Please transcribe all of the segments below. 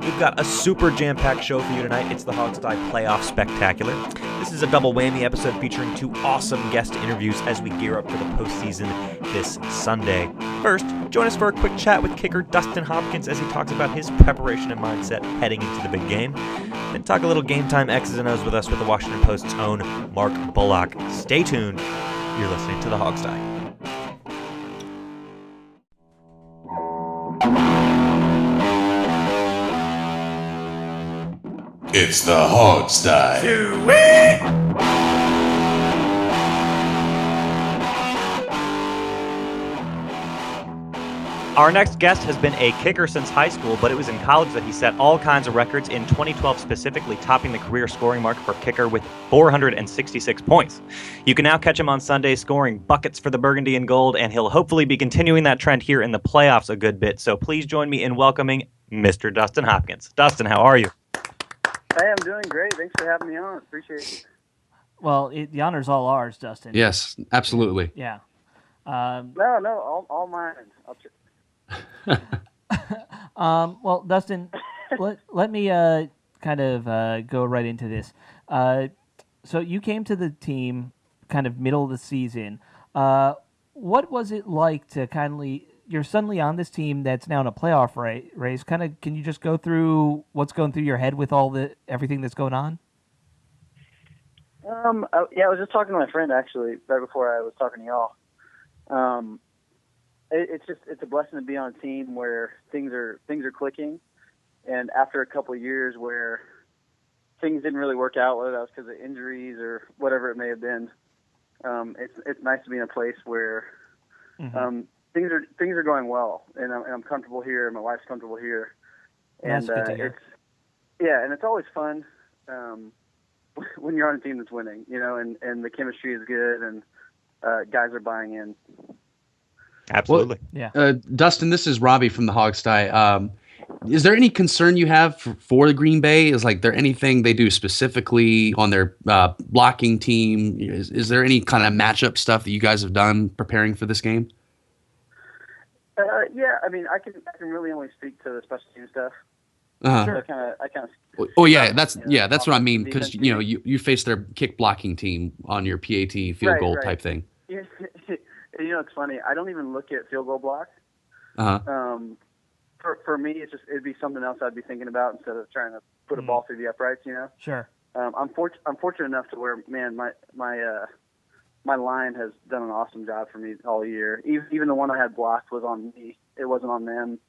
We've got a super jam-packed show for you tonight. It's the Hogstye Playoff Spectacular. This is a double whammy episode featuring two awesome guest interviews as we gear up for the postseason this Sunday. First, join us for a quick chat with kicker Dustin Hopkins as he talks about his preparation and mindset heading into the big game. Then talk a little game time X's and O's with us with the Washington Post's own Mark Bullock. Stay tuned. You're listening to the Hogstye. It's the Hogstye. Our next guest has been a kicker since high school, but it was in college that he set all kinds of records, in 2012 specifically topping the career scoring mark for kicker with 466 points. You can now catch him on Sunday scoring buckets for the Burgundy and Gold, and he'll hopefully be continuing that trend here in the playoffs a good bit. So please join me in welcoming Mr. Dustin Hopkins. Dustin, how are you? Hey, I'm doing great. Thanks for having me on. Appreciate it. Well, the honor's all ours, Dustin. Yes, absolutely. Yeah. No, all mine. Well, Dustin, let me kind of go right into this. So you came to the team kind of middle of the season. What was it like to you're suddenly on this team that's now in a playoff race. Can you just go through what's going through your head with everything that's going on? I was just talking to my friend actually right before I was talking to y'all. It's a blessing to be on a team where things are clicking, and after a couple of years where things didn't really work out, whether that was because of injuries or whatever it may have been, it's nice to be in a place where things are going well, and I'm comfortable here. My wife's comfortable here, and that's good to hear. And it's always fun when you're on a team that's winning, and the chemistry is good, and guys are buying in. Absolutely. Well, yeah. Dustin, this is Robbie from the Hogstye. Is there any concern you have for the Green Bay? Is there anything they do specifically on their blocking team? Is there any kind of matchup stuff that you guys have done preparing for this game? Yeah, I mean, I can really only speak to the special team stuff. Uh-huh. Sure. I kind of. Oh yeah, that's what I mean, because you face their kick blocking team on your PAT field goal type thing. It's funny. I don't even look at field goal blocks. Uh-huh. For me, it'd be something else I'd be thinking about instead of trying to put a ball through the uprights. Sure. I'm fortunate enough to where, man, my line has done an awesome job for me all year. Even the one I had blocked was on me. It wasn't on them.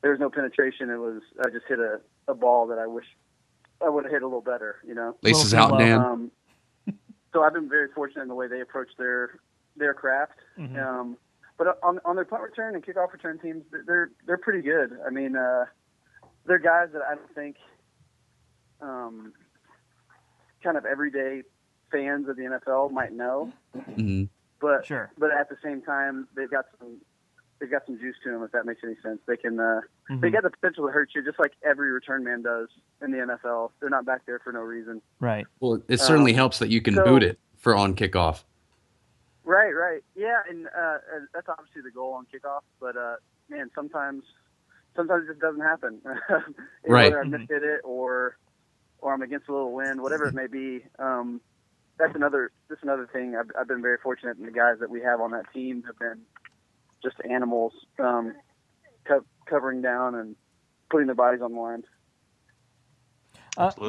There was no penetration. I just hit a ball that I wish I would have hit a little better. Laces out, Dan. So I've been very fortunate in the way they approach their craft. Mm-hmm. But on their punt return and kickoff return teams, they're pretty good. I mean, they're guys that I don't think kind of everyday fans of the NFL might know. Mm-hmm. But sure. But at the same time, they've got some juice to them. If that makes any sense, they can they got the potential to hurt you, just like every return man does in the NFL. They're not back there for no reason. Right. Well, it certainly helps that you can boot it for on kickoff. Right. Yeah, and that's obviously the goal on kickoff. But man, sometimes it just doesn't happen. Right. Whether I mishit it or I'm against a little wind, whatever it may be. That's another thing. I've been very fortunate, and the guys that we have on that team have been just animals, covering down and putting their bodies on the line.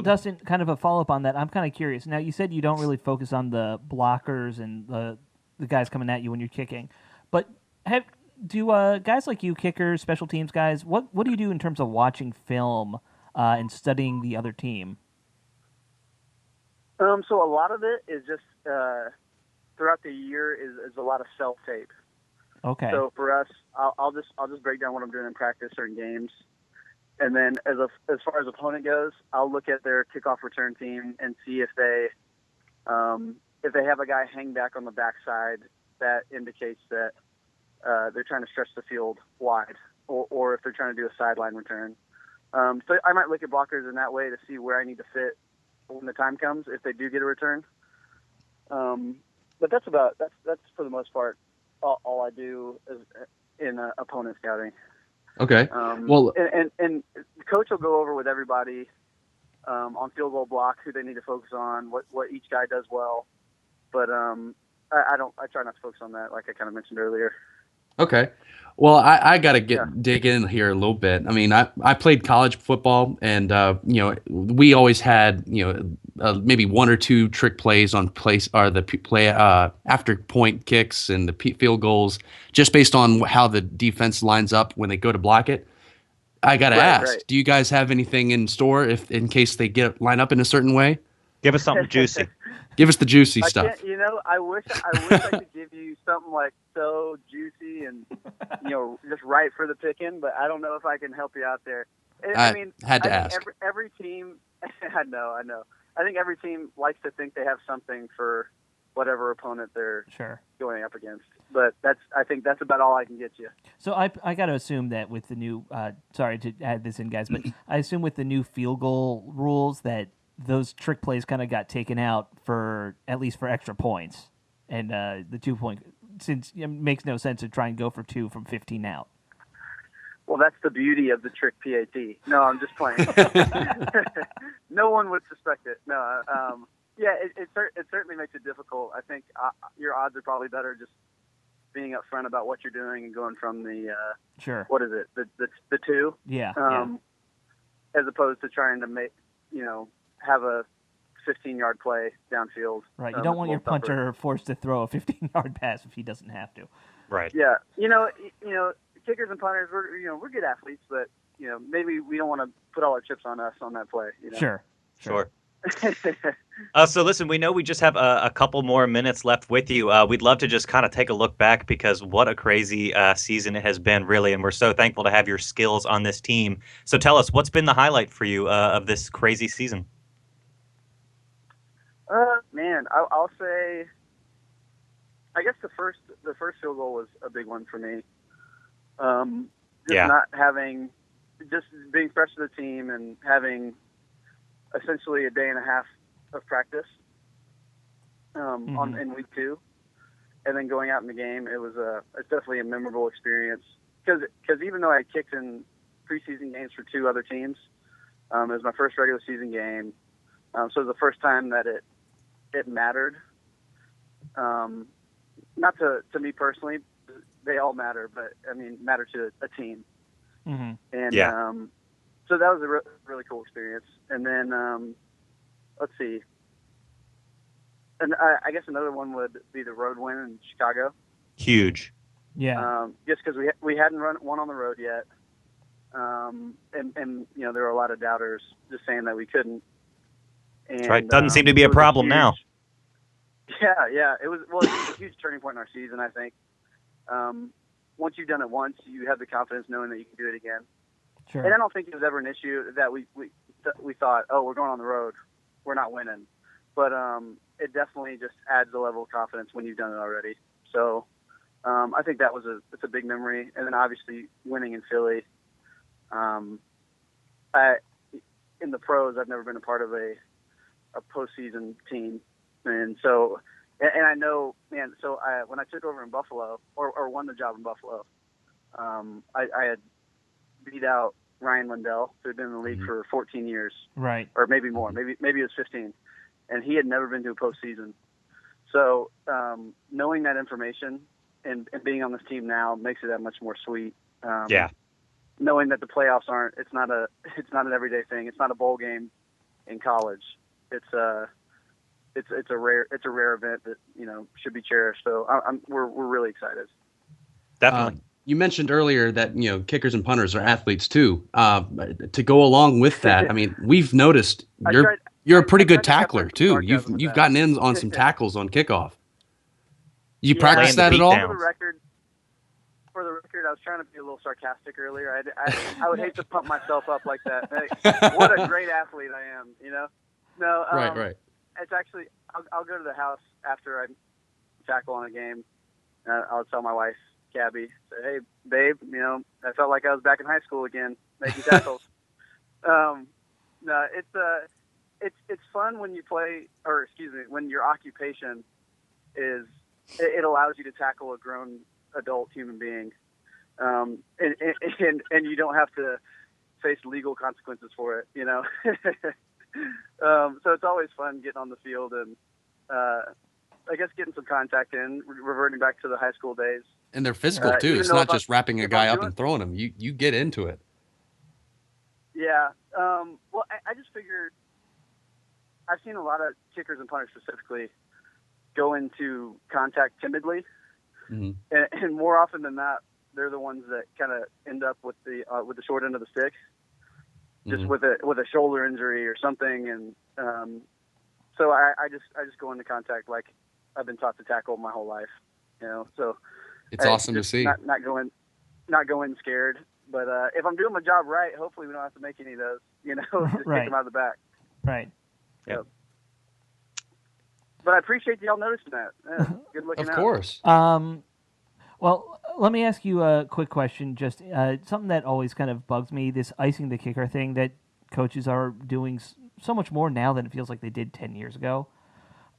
Dustin, kind of a follow-up on that. I'm kind of curious. Now, you said you don't really focus on the blockers and the guys coming at you when you're kicking, but do guys like you, kickers, special teams guys, what do you do in terms of watching film and studying the other team? So a lot of it is just throughout the year is a lot of self-tape. Okay. So for us, I'll just break down what I'm doing in practice or in games, and then as far as opponent goes, I'll look at their kickoff return team and see if they have a guy hang back on the backside. That indicates that they're trying to stretch the field wide, or if they're trying to do a sideline return. So I might look at blockers in that way to see where I need to fit when the time comes if they do get a return. But that's for the most part all I do in opponent scouting. Okay. Well, And the coach will go over with everybody on field goal block who they need to focus on, what each guy does well. But I try not to focus on that, like I kind of mentioned earlier. okay. Well, I got to dig in here a little bit. I mean, I played college football, and we always had maybe one or two trick plays on place or the play after point kicks and the field goals, just based on how the defense lines up when they go to block it. I got to ask, Right. do you guys have anything in store if in case they line up in a certain way? Give us something juicy. Give us the juicy I stuff. can't, I wish I could give you something like so juicy and just right for the picking, but I don't know if I can help you out there. I mean, had to I think ask. every team. I know. I think every team likes to think they have something for whatever opponent they're going up against. But I think that's about all I can get you. So I got to assume that with the new sorry to add this in, guys, but I assume with the new field goal rules that those trick plays kind of got taken out for at least for extra points, and the 2 point, since it makes no sense to try and go for 2 from 15 out. Well, that's the beauty of the trick PAT. No, I'm just playing. No one would suspect it. No, yeah, it certainly makes it difficult. I think your odds are probably better just being upfront about what you're doing and going from the what is it, the 2? Yeah. As opposed to trying to make have a 15-yard play downfield. Right. You don't want your punter forced to throw a 15-yard pass if he doesn't have to. Right. Yeah. Kickers and punters, we're good athletes, but maybe we don't want to put all our chips on us on that play. Sure. So listen, we know we just have a couple more minutes left with you. We'd love to just kind of take a look back because what a crazy season it has been, really, and we're so thankful to have your skills on this team. So tell us, what's been the highlight for you of this crazy season? Man, I'll say, I guess the first field goal was a big one for me. Not having, just being fresh to the team and having essentially a day and a half of practice in week 2, and then going out in the game, it's definitely a memorable experience because even though I kicked in preseason games for 2 other teams, it was my first regular season game, so it was the first time that it mattered. Not to me personally, they all matter, but I mean matter to a team. Mm-hmm. And so that was a really cool experience. And then let's see. And I guess another one would be the road win in Chicago. Huge. Yeah. Just because we hadn't run one on the road yet, and there were a lot of doubters just saying that we couldn't. And, that's right. Doesn't seem to be a problem now. Yeah. It was a huge turning point in our season, I think. Once you've done it once, you have the confidence knowing that you can do it again. Sure. And I don't think it was ever an issue that we thought, oh, we're going on the road, we're not winning. But it definitely just adds a level of confidence when you've done it already. So I think it's a big memory. And then obviously winning in Philly. In the pros, I've never been a part of a postseason team, and so. And I know, man, so when I took over in Buffalo, or won the job in Buffalo, I had beat out Ryan Lindell, who had been in the league for 14 years. Right. Or maybe more. Maybe it was 15. And he had never been to a postseason. So knowing that information and being on this team now makes it that much more sweet. Knowing that the playoffs it's not an everyday thing. It's not a bowl game in college. It's a rare event that should be cherished. So we're really excited. Definitely. You mentioned earlier that kickers and punters are athletes too. To go along with that, I mean, we've noticed you're a pretty good tackler too. You've gotten in on some tackles on kickoff. You practice that at all? For the record, I was trying to be a little sarcastic earlier. I would hate to pump myself up like that. What a great athlete I am, No, right. It's actually, I'll go to the house after I tackle on a game. I'll tell my wife, Gabby, say, hey, babe, I felt like I was back in high school again, making tackles. No, it's fun when you play, when your occupation it allows you to tackle a grown adult human being. and you don't have to face legal consequences for it, you know. So it's always fun getting on the field and I guess getting some contact in, reverting back to the high school days. And they're physical too. even It's though not if I'm- just wrapping a if guy I'm up doing- and throwing him. You get into it. Yeah. Well, I just figured I've seen a lot of kickers and punters specifically go into contact timidly, and more often than not, they're the ones that kind of end up with the short end of the stick, just with a shoulder injury or something. And so I just go into contact like I've been taught to tackle my whole life, you know. So It's awesome to just see. Not going scared. But if I'm doing my job right, hopefully we don't have to make any of those, you know, just Right. kick them out of the back. Right. Yeah. So, but I appreciate y'all noticing that. Yeah, good looking Of out. course. Well, let me ask you a quick question. Just something that always kind of bugs me: this icing the kicker thing that coaches are doing so much more now than it feels like they did 10 years ago.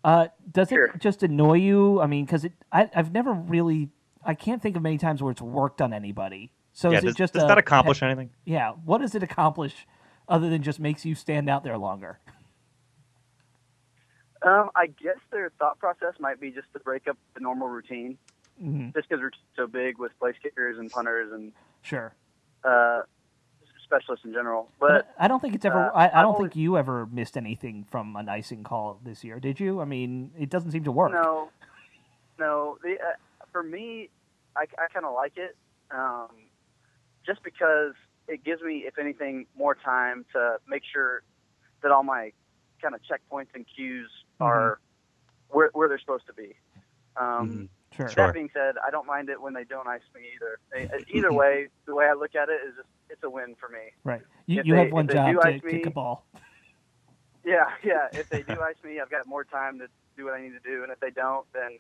Does Sure. it just annoy you? I mean, because I've never really, I can't think of many times where it's worked on anybody. So Yeah, is it does just that accomplish anything? Yeah. What does it accomplish other than just makes you stand out there longer? I guess their thought process might be just to break up the normal routine, just because we're so big with place kickers and punters and Sure. specialists in general. But I don't think it's ever. I've I don't always- think you ever missed anything from an icing call this year, did you? I mean, it doesn't seem to work. No. For me, I kind of like it, just because it gives me, if anything, more time to make sure that all my kind of checkpoints and cues are where they're supposed to be. Sure. That being said, I don't mind it when they don't ice me either. Either way, the way I look at it is just it's a win for me. Right. If You they- have one if they job do to ice kick me- a ball. Yeah. If they do ice me, I've got more time to do what I need to do, and if they don't, then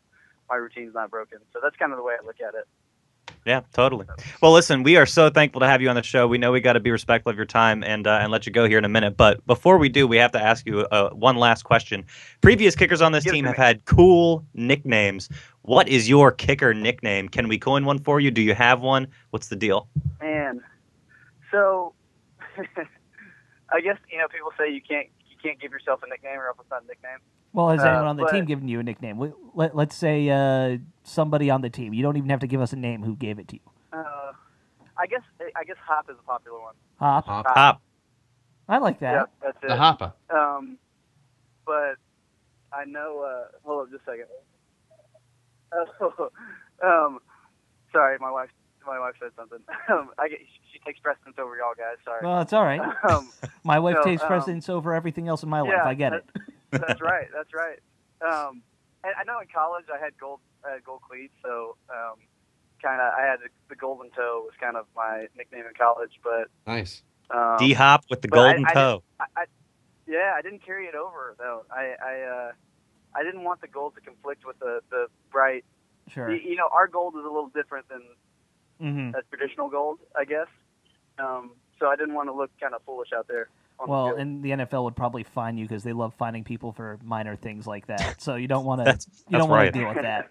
my routine's not broken. So that's kind of the way I look at it. Yeah, totally. Well, listen, we are so thankful to have you on the show. We know we got to be respectful of your time and let you go here in a minute. But before we do, we have to ask you one last question. Previous kickers on this Give it team to have me. had cool nicknames. What is your kicker nickname? Can we coin one for you? Do you have one? What's the deal? Man, so I guess people say you can't give yourself a nickname or else it's not a nickname. Well, has anyone on the but- team given you a nickname? Let's say somebody on the team. You don't even have to give us a name who gave it to you. I guess Hop is a popular one. Hop. Hop. I like that. Yeah, that's it. The Hoppa. But I know. Hold up, just a second. Sorry, my wife said something. She takes precedence over y'all guys. Sorry. Well, it's all right. My wife so, takes precedence over everything else in my life. yeah, I get it. That's right. And I know in college I had gold cleats, so kind of I had the golden toe was kind of my nickname in college. But Nice. D Hop with the but golden I toe. I didn't carry it over though. I didn't want the gold to conflict with the bright. Sure. Our gold is a little different than a traditional gold, I guess. So I didn't want to look kind of foolish out there. Well, and the NFL would probably fine you because they love finding people for minor things like that. So you don't want to. That's want right. to deal with that.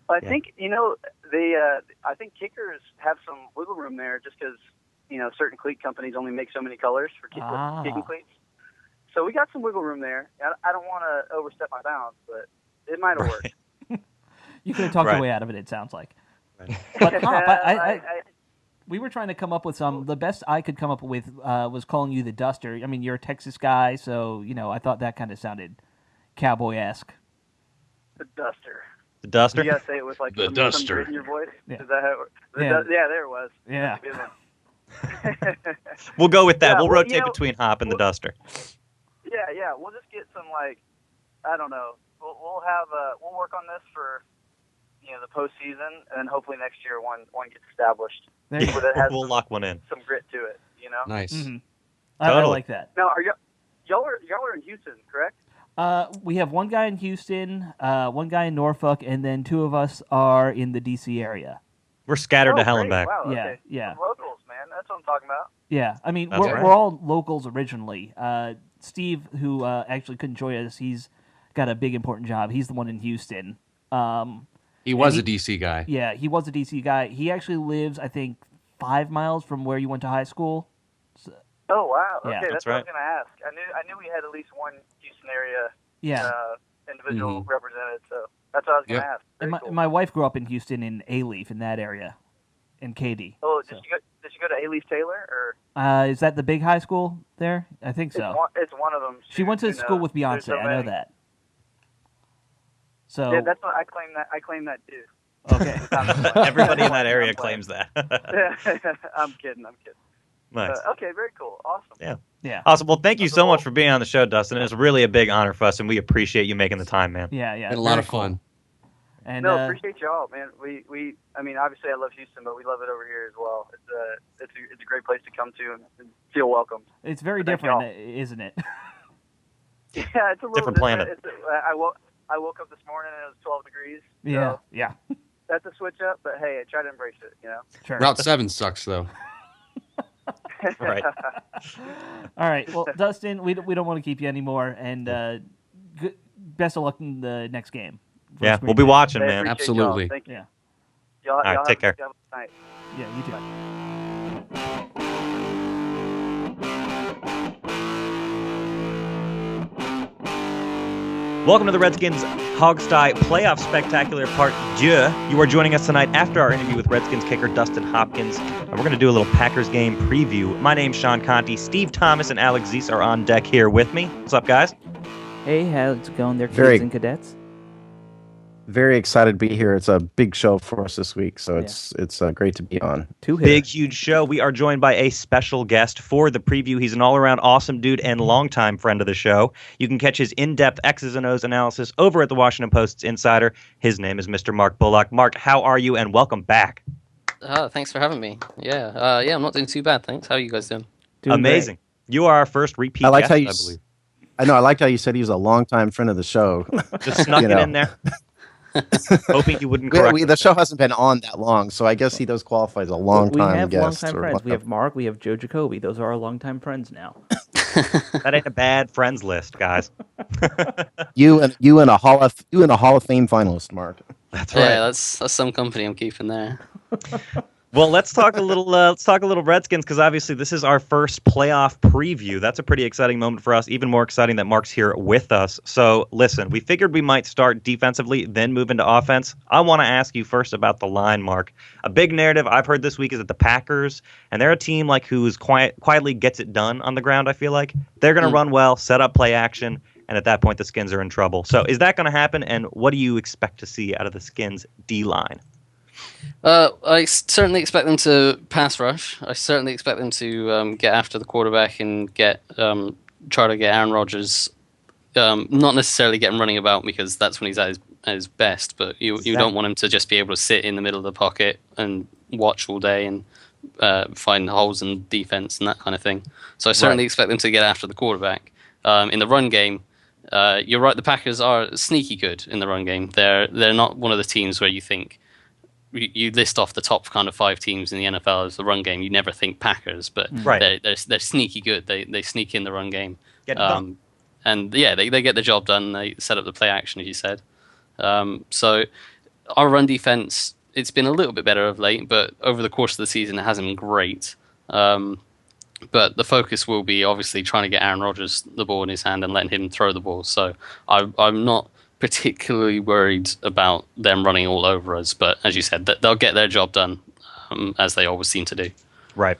I think I think kickers have some wiggle room there, just because certain cleat companies only make so many colors for kicking cleats. So we got some wiggle room there. I don't want to overstep my bounds, but it might have worked. You could have talked Right. your way out of it. It sounds like. Right. But Hop, we were trying to come up with some. The best I could come up with was calling you the Duster. I mean, you're a Texas guy, so I thought that kind of sounded cowboy-esque. The Duster. The Duster? You gotta say it with like The some Duster. grit in your voice. Yeah. Is that how it, Yeah. yeah, there it was. Yeah. That's a good one. We'll go with that. Yeah, we'll well, rotate between Hop and the Duster. Yeah. We'll just get some I don't know. We'll have we'll work on this for the postseason, and hopefully next year one gets established. There you go. That has We'll lock one in. some grit to it. Nice. I Totally. like that. Now, y'all are in Houston, correct? We have one guy in Houston, one guy in Norfolk, and then two of us are in the D.C. area. We're scattered to hell and great. back. Wow, Yeah, okay. yeah. Some locals, man. That's what I'm talking about. Yeah, I mean, That's we're right. we're all locals originally. Steve, who actually couldn't join us, he's got a big important job. He's the one in Houston. He was a DC guy. Yeah, he was a DC guy. He actually lives, I think, 5 miles from where you went to high school. Oh wow! Yeah. Okay, That's that's what I right. was going to ask. I knew we had at least one Houston area Yeah. individual represented, so that's what I was going to Yep. ask. And Very cool. my wife grew up in Houston in A-Leaf, in that area, in Katy. Oh, So. did you go to A-Leaf Taylor or? Is that the big high school there? I think so. It's one of them. She went to You know, school with there's Beyonce. so I know many. that. So Yeah, that's what I claim that. I claim that too. okay. Everybody in that area claims that. I'm kidding. Nice. Okay, very cool. Awesome. Yeah. Awesome. Well, thank you so much for being on the show, Dustin. It was really a big honor for us, and we appreciate you making the time, man. Yeah. Had a lot of fun. And No, appreciate y'all, man. I mean, obviously I love Houston, but we love it over here as well. It's a great place to come to and feel welcomed. it's very Thank different, y'all. isn't it? Yeah, it's a little Different planet. I woke up this morning and it was 12 degrees. Yeah. So Yeah. that's a switch up, but hey, I try to embrace it. You know. Sure. Route 7 sucks, though. Right. All right. Well, Dustin, we don't want to keep you anymore, and best of luck in the next game. Yeah, versus we'll Green be Bay. watching, I man. appreciate Absolutely. Y'all. Thank you. Yeah. Y'all, right, y'all take care. Have a good night. Yeah. You too. Welcome to the Redskins Hogsty Playoff Spectacular Part 2. You are joining us tonight after our interview with Redskins kicker Dustin Hopkins. And we're going to do a little Packers game preview. My name's Sean Conti. Steve Thomas and Alex Zeese are on deck here with me. What's up, guys? Hey, how's it going there, kids Very- and cadets? Very excited to be here. It's a big show for us this week, so it's great to be on. Big, huge show. We are joined by a special guest for the preview. He's an all-around awesome dude and longtime friend of the show. You can catch his in-depth X's and O's analysis over at the Washington Post's Insider. His name is Mr. Mark Bullock. Mark, how are you, and welcome back. Thanks for having me. Yeah, I'm not doing too bad, thanks. How are you guys doing? Amazing. You are our first repeat I liked guest, how you. I believe. I know. I liked how you said he was a longtime friend of the show. Just snuck You it know. in there. Hoping you wouldn't correct The show hasn't been on that long, so I guess he does qualify as a We long-time have guest. longtime or friends. We long- have Mark. We have Joe Jacoby. Those are our longtime friends now. That ain't a bad friends list, guys. you and a Hall of Fame finalist, Mark. That's right. Yeah, that's some company I'm keeping there. Well, let's talk a little Redskins, because obviously this is our first playoff preview. That's a pretty exciting moment for us. Even more exciting that Mark's here with us. So listen, we figured we might start defensively, then move into offense. I want to ask you first about the line, Mark. A big narrative I've heard this week is that the Packers, and they're a team like who's quietly gets it done on the ground. I feel like they're going to run well, set up play action, and at that point the Skins are in trouble. So is that going to happen? And what do you expect to see out of the Skins D line? I certainly expect them to pass rush. I certainly expect them to get after the quarterback and try to get Aaron Rodgers. Not necessarily get him running about, because that's when he's at his best. But you don't want him to just be able to sit in the middle of the pocket and watch all day and find holes in defense and that kind of thing. So I certainly expect them to get after the quarterback. In the run game, you're right. The Packers are sneaky good in the run game. They're not one of the teams where you think. You list off the top kind of 5 teams in the NFL as the run game. You never think Packers, but they're sneaky good. They sneak in the run game, and yeah, they get the job done. They set up the play action, as you said. So our run defense, it's been a little bit better of late, but over the course of the season, it hasn't been great. But the focus will be obviously trying to get Aaron Rodgers the ball in his hand and letting him throw the ball. So I'm not particularly worried about them running all over us, but as you said, they'll get their job done, as they always seem to do. Right.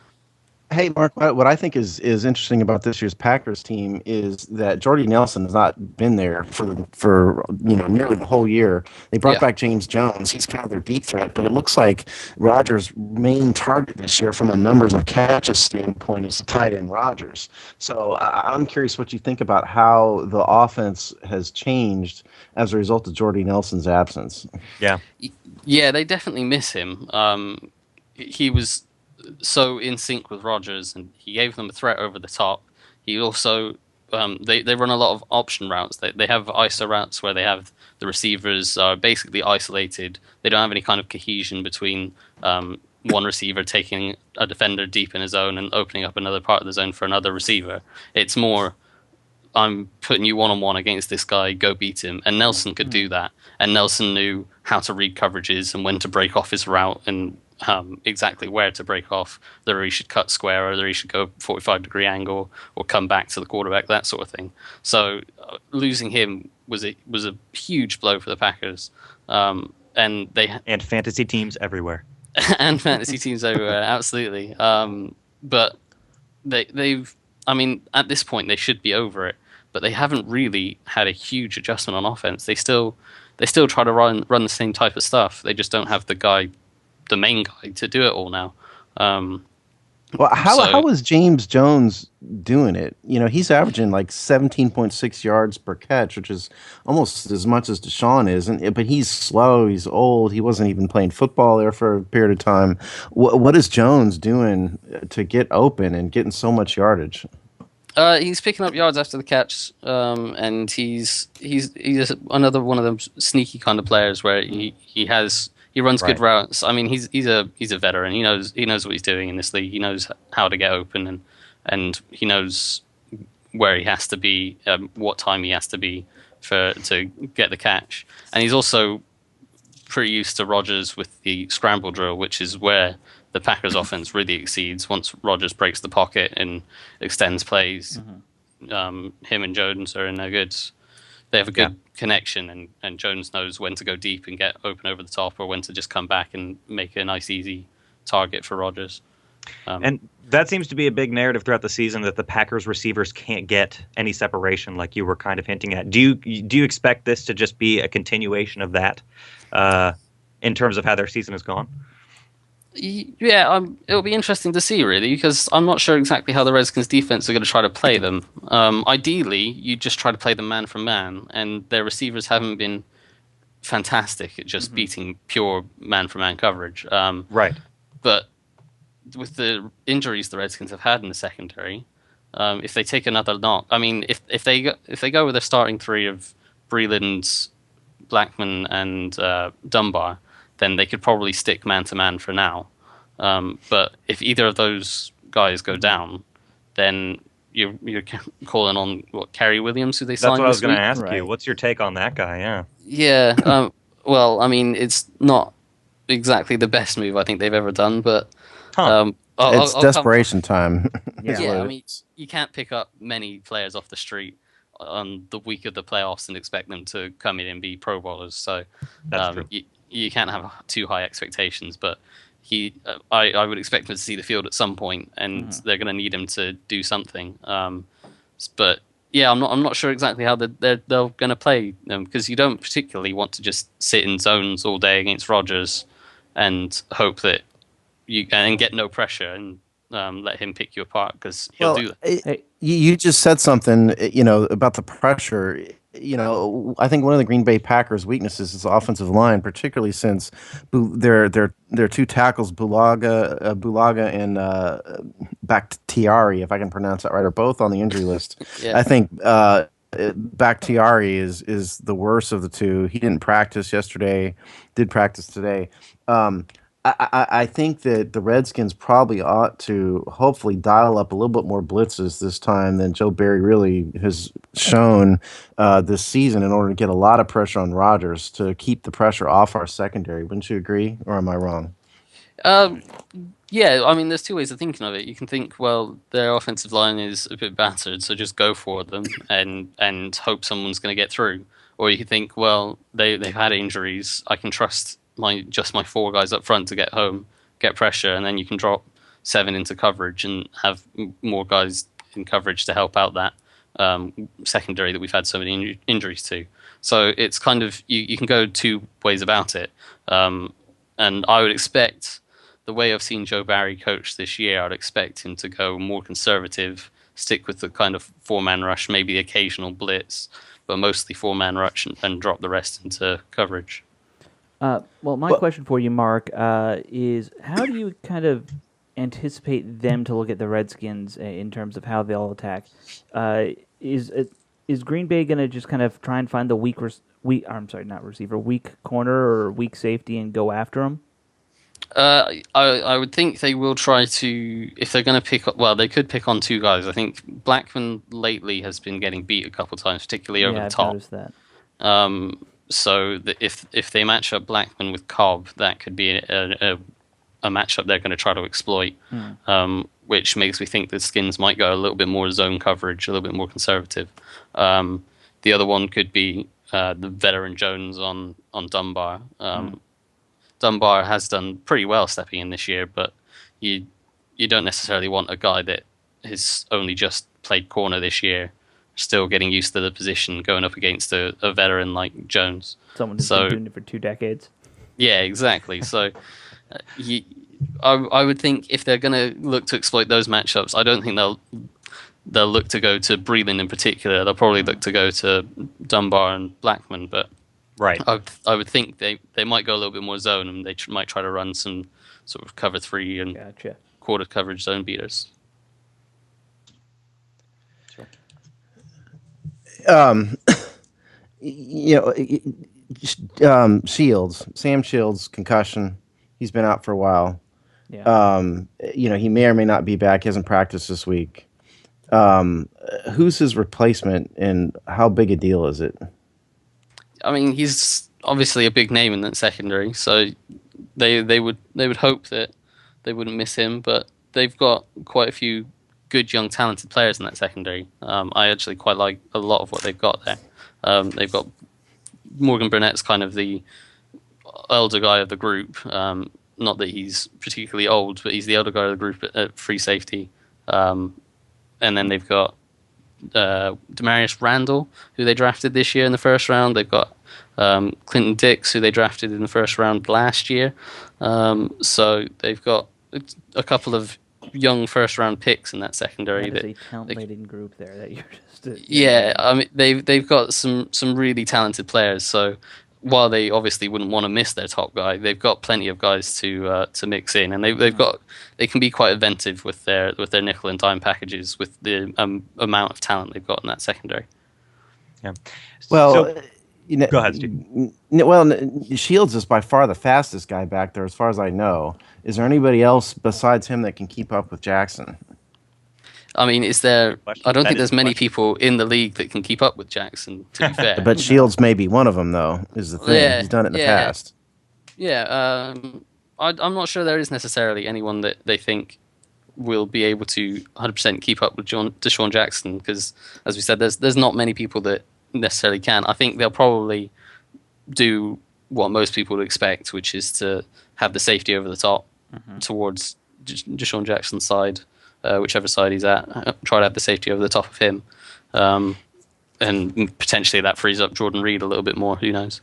Hey, Mark, what I think is interesting about this year's Packers team is that Jordy Nelson has not been there for nearly the whole year. They brought back James Jones. He's kind of their deep threat, but it looks like Rodgers' main target this year from a numbers of catches standpoint is tight end Rodgers. So I'm curious what you think about how the offense has changed as a result of Jordy Nelson's absence. Yeah, they definitely miss him. He was so in sync with Rodgers, and he gave them a threat over the top. He also they run a lot of option routes. They have ISO routes where they have the receivers are basically isolated. They don't have any kind of cohesion between one receiver taking a defender deep in his zone and opening up another part of the zone for another receiver. It's more, I'm putting you one-on-one against this guy, go beat him. And Nelson could do that. And Nelson knew how to read coverages and when to break off his route and exactly where to break off, whether he should cut square or whether he should go 45-degree angle or come back to the quarterback, that sort of thing. So losing him was a huge blow for the Packers, and fantasy teams everywhere. And fantasy teams everywhere, absolutely. But they've, I mean, at this point they should be over it, but they haven't really had a huge adjustment on offense. They still try to run the same type of stuff. They just don't have the main guy to do it all now. Well, how is James Jones doing it? He's averaging like 17.6 yards per catch, which is almost as much as Deshaun is. But he's slow. He's old. He wasn't even playing football there for a period of time. What is Jones doing to get open and getting so much yardage? He's picking up yards after the catch, and he's another one of those sneaky kind of players where he runs good routes. I mean, he's a veteran. He knows what he's doing in this league. He knows how to get open, and he knows where he has to be, what time he has to be to get the catch. And he's also pretty used to Rodgers with the scramble drill, which is where the Packers' offense really exceeds. Once Rodgers breaks the pocket and extends plays, him and Jones are in their goods. They have a good connection, and Jones knows when to go deep and get open over the top, or when to just come back and make a nice, easy target for Rodgers. And that seems to be a big narrative throughout the season, that the Packers receivers can't get any separation, like you were kind of hinting at. Do you expect this to just be a continuation of that in terms of how their season has gone? Yeah, it'll be interesting to see, really, because I'm not sure exactly how the Redskins defense are going to try to play them. Ideally, you just try to play them man for man, and their receivers haven't been fantastic at just beating pure man for man coverage. Right. But with the injuries the Redskins have had in the secondary, if they take another knock, I mean, if they go with a starting three of Breeland, Blackman, and Dunbar, then they could probably stick man-to-man for now. But if either of those guys go down, then you're calling on, Kerry Williams, who they signed this week? That's what I was going to ask you. What's your take on that guy? Yeah. Yeah. Well, I mean, it's not exactly the best move I think they've ever done, but... It's desperation time. Yeah, I mean, you can't pick up many players off the street on the week of the playoffs and expect them to come in and be Pro Bowlers. So that's true. You can't have too high expectations, but I would expect him to see the field at some point, and they're going to need him to do something. But yeah, I'm not sure exactly how they're going to play them, because you don't particularly want to just sit in zones all day against Rodgers and hope that you and get no pressure and let him pick you apart, because he'll do that. You just said something, about the pressure. I think one of the Green Bay Packers' weaknesses is the offensive line, particularly since their two tackles, Bulaga and Bakhtiari, if I can pronounce that right, are both on the injury list. Yeah. I think Bakhtiari is the worst of the two. He didn't practice yesterday, did practice today. I think that the Redskins probably ought to hopefully dial up a little bit more blitzes this time than Joe Barry really has shown this season, in order to get a lot of pressure on Rodgers to keep the pressure off our secondary. Wouldn't you agree, or am I wrong? Yeah, I mean, there's two ways of thinking of it. You can think, well, their offensive line is a bit battered, so just go for them and hope someone's going to get through. Or you can think, well, they've had injuries. I can trust my four guys up front to get home, get pressure, and then you can drop 7 into coverage and have more guys in coverage to help out that secondary that we've had so many injuries to. So it's kind of, you can go two ways about it. And I would expect, the way I've seen Joe Barry coach this year, I'd expect him to go more conservative, stick with the kind of 4-man rush, maybe the occasional blitz, but mostly 4-man rush, and drop the rest into coverage. Well, my question for you, Mark, is how do you kind of anticipate them to look at the Redskins in terms of how they'll attack? Is Green Bay going to just kind of try and find the weak corner or weak safety and go after them? I would think they will try to, if they're going to pick, well, they could pick on two guys. I think Blackman lately has been getting beat a couple times, particularly over the top. I've noticed that. So if they match up Blackman with Cobb, that could be a matchup they're going to try to exploit, which makes me think the Skins might go a little bit more zone coverage, a little bit more conservative. The other one could be the veteran Jones on Dunbar. Dunbar has done pretty well stepping in this year, but you don't necessarily want a guy that has only just played corner this year, still getting used to the position, going up against a veteran like Jones. Someone who's been doing it for 2 decades. Yeah, exactly. So I would think if they're going to look to exploit those matchups, I don't think they'll look to go to Breland in particular. They'll probably look to go to Dunbar and Blackman, but right. I would think they might go a little bit more zone, and they might try to run some sort of cover 3 and quarter coverage zone beaters. Sam Shields concussion. He's been out for a while. Yeah. He may or may not be back. He hasn't practiced this week. Who's his replacement, and how big a deal is it? I mean, he's obviously a big name in that secondary, so they would hope that they wouldn't miss him. But they've got quite a few good young talented players in that secondary. I actually quite like a lot of what they've got there. They've got Morgan Burnett's kind of the elder guy of the group. Not that he's particularly old, but he's the elder guy of the group at free safety. And then they've got Demarius Randall, who they drafted this year in the first round. They've got Clinton Dix, who they drafted in the first round last year. So they've got a couple of young first-round picks in that secondary. That is a talent-laden group there that you're just. Yeah, I mean they've got some really talented players. So while they obviously wouldn't want to miss their top guy, they've got plenty of guys to mix in, and they can be quite inventive with their nickel and dime packages with the amount of talent they've got in that secondary. Yeah. Well, go ahead, Steve. Well, Shields is by far the fastest guy back there, as far as I know. Is there anybody else besides him that can keep up with Jackson? I mean, I don't think there's many people in the league that can keep up with Jackson, to be fair. But Shields may be one of them, though, is the thing. Yeah, he's done it in the past. Yeah, I'm not sure there is necessarily anyone that they think will be able to 100% keep up with Deshaun Jackson, because, as we said, there's not many people that necessarily can. I think they'll probably do what most people would expect, which is to have the safety over the top towards Deshaun Jackson's side, whichever side he's at. Try to have the safety over the top of him, and potentially that frees up Jordan Reed a little bit more. Who knows?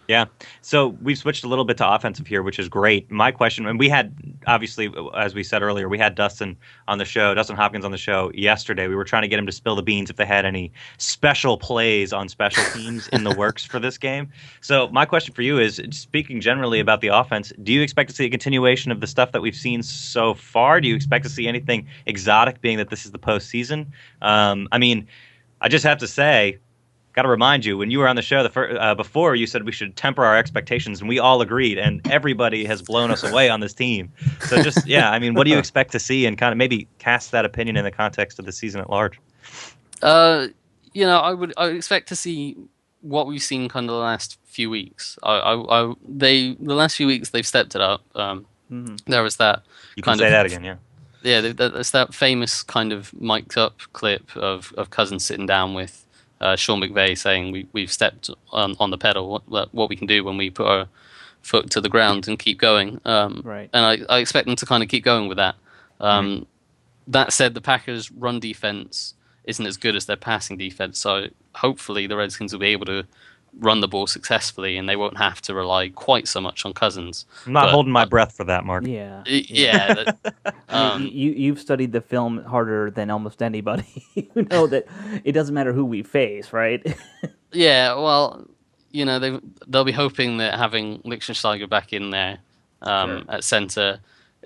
Yeah. So we've switched a little bit to offensive here, which is great. My question, and we had, obviously, as we said earlier, we had Dustin Hopkins on the show yesterday. We were trying to get him to spill the beans if they had any special plays on special teams in the works for this game. So my question for you is, speaking generally about the offense, do you expect to see a continuation of the stuff that we've seen so far? Do you expect to see anything exotic, being that this is the postseason? I mean, I just have to say, got to remind you, when you were on the show before, you said we should temper our expectations, and we all agreed, and everybody has blown us away on this team. So just, I mean, what do you expect to see, and kind of maybe cast that opinion in the context of the season at large? I would expect to see what we've seen kind of the last few weeks. The last few weeks they've stepped it up. There was that. You can say that again, yeah. Yeah, that's that famous kind of mic'd up clip of Cousins sitting down with Sean McVay saying we've stepped on the pedal, what we can do when we put our foot to the ground and keep going. Right. And I expect them to kind of keep going with that. That said, the Packers' run defense isn't as good as their passing defense, so hopefully the Redskins will be able to run the ball successfully, and they won't have to rely quite so much on Cousins. I'm not holding my breath for that, Mark. Yeah. You've studied the film harder than almost anybody. You know that it doesn't matter who we face, right? Yeah, well, they'll be hoping that having Lichtensteiger back in there at center,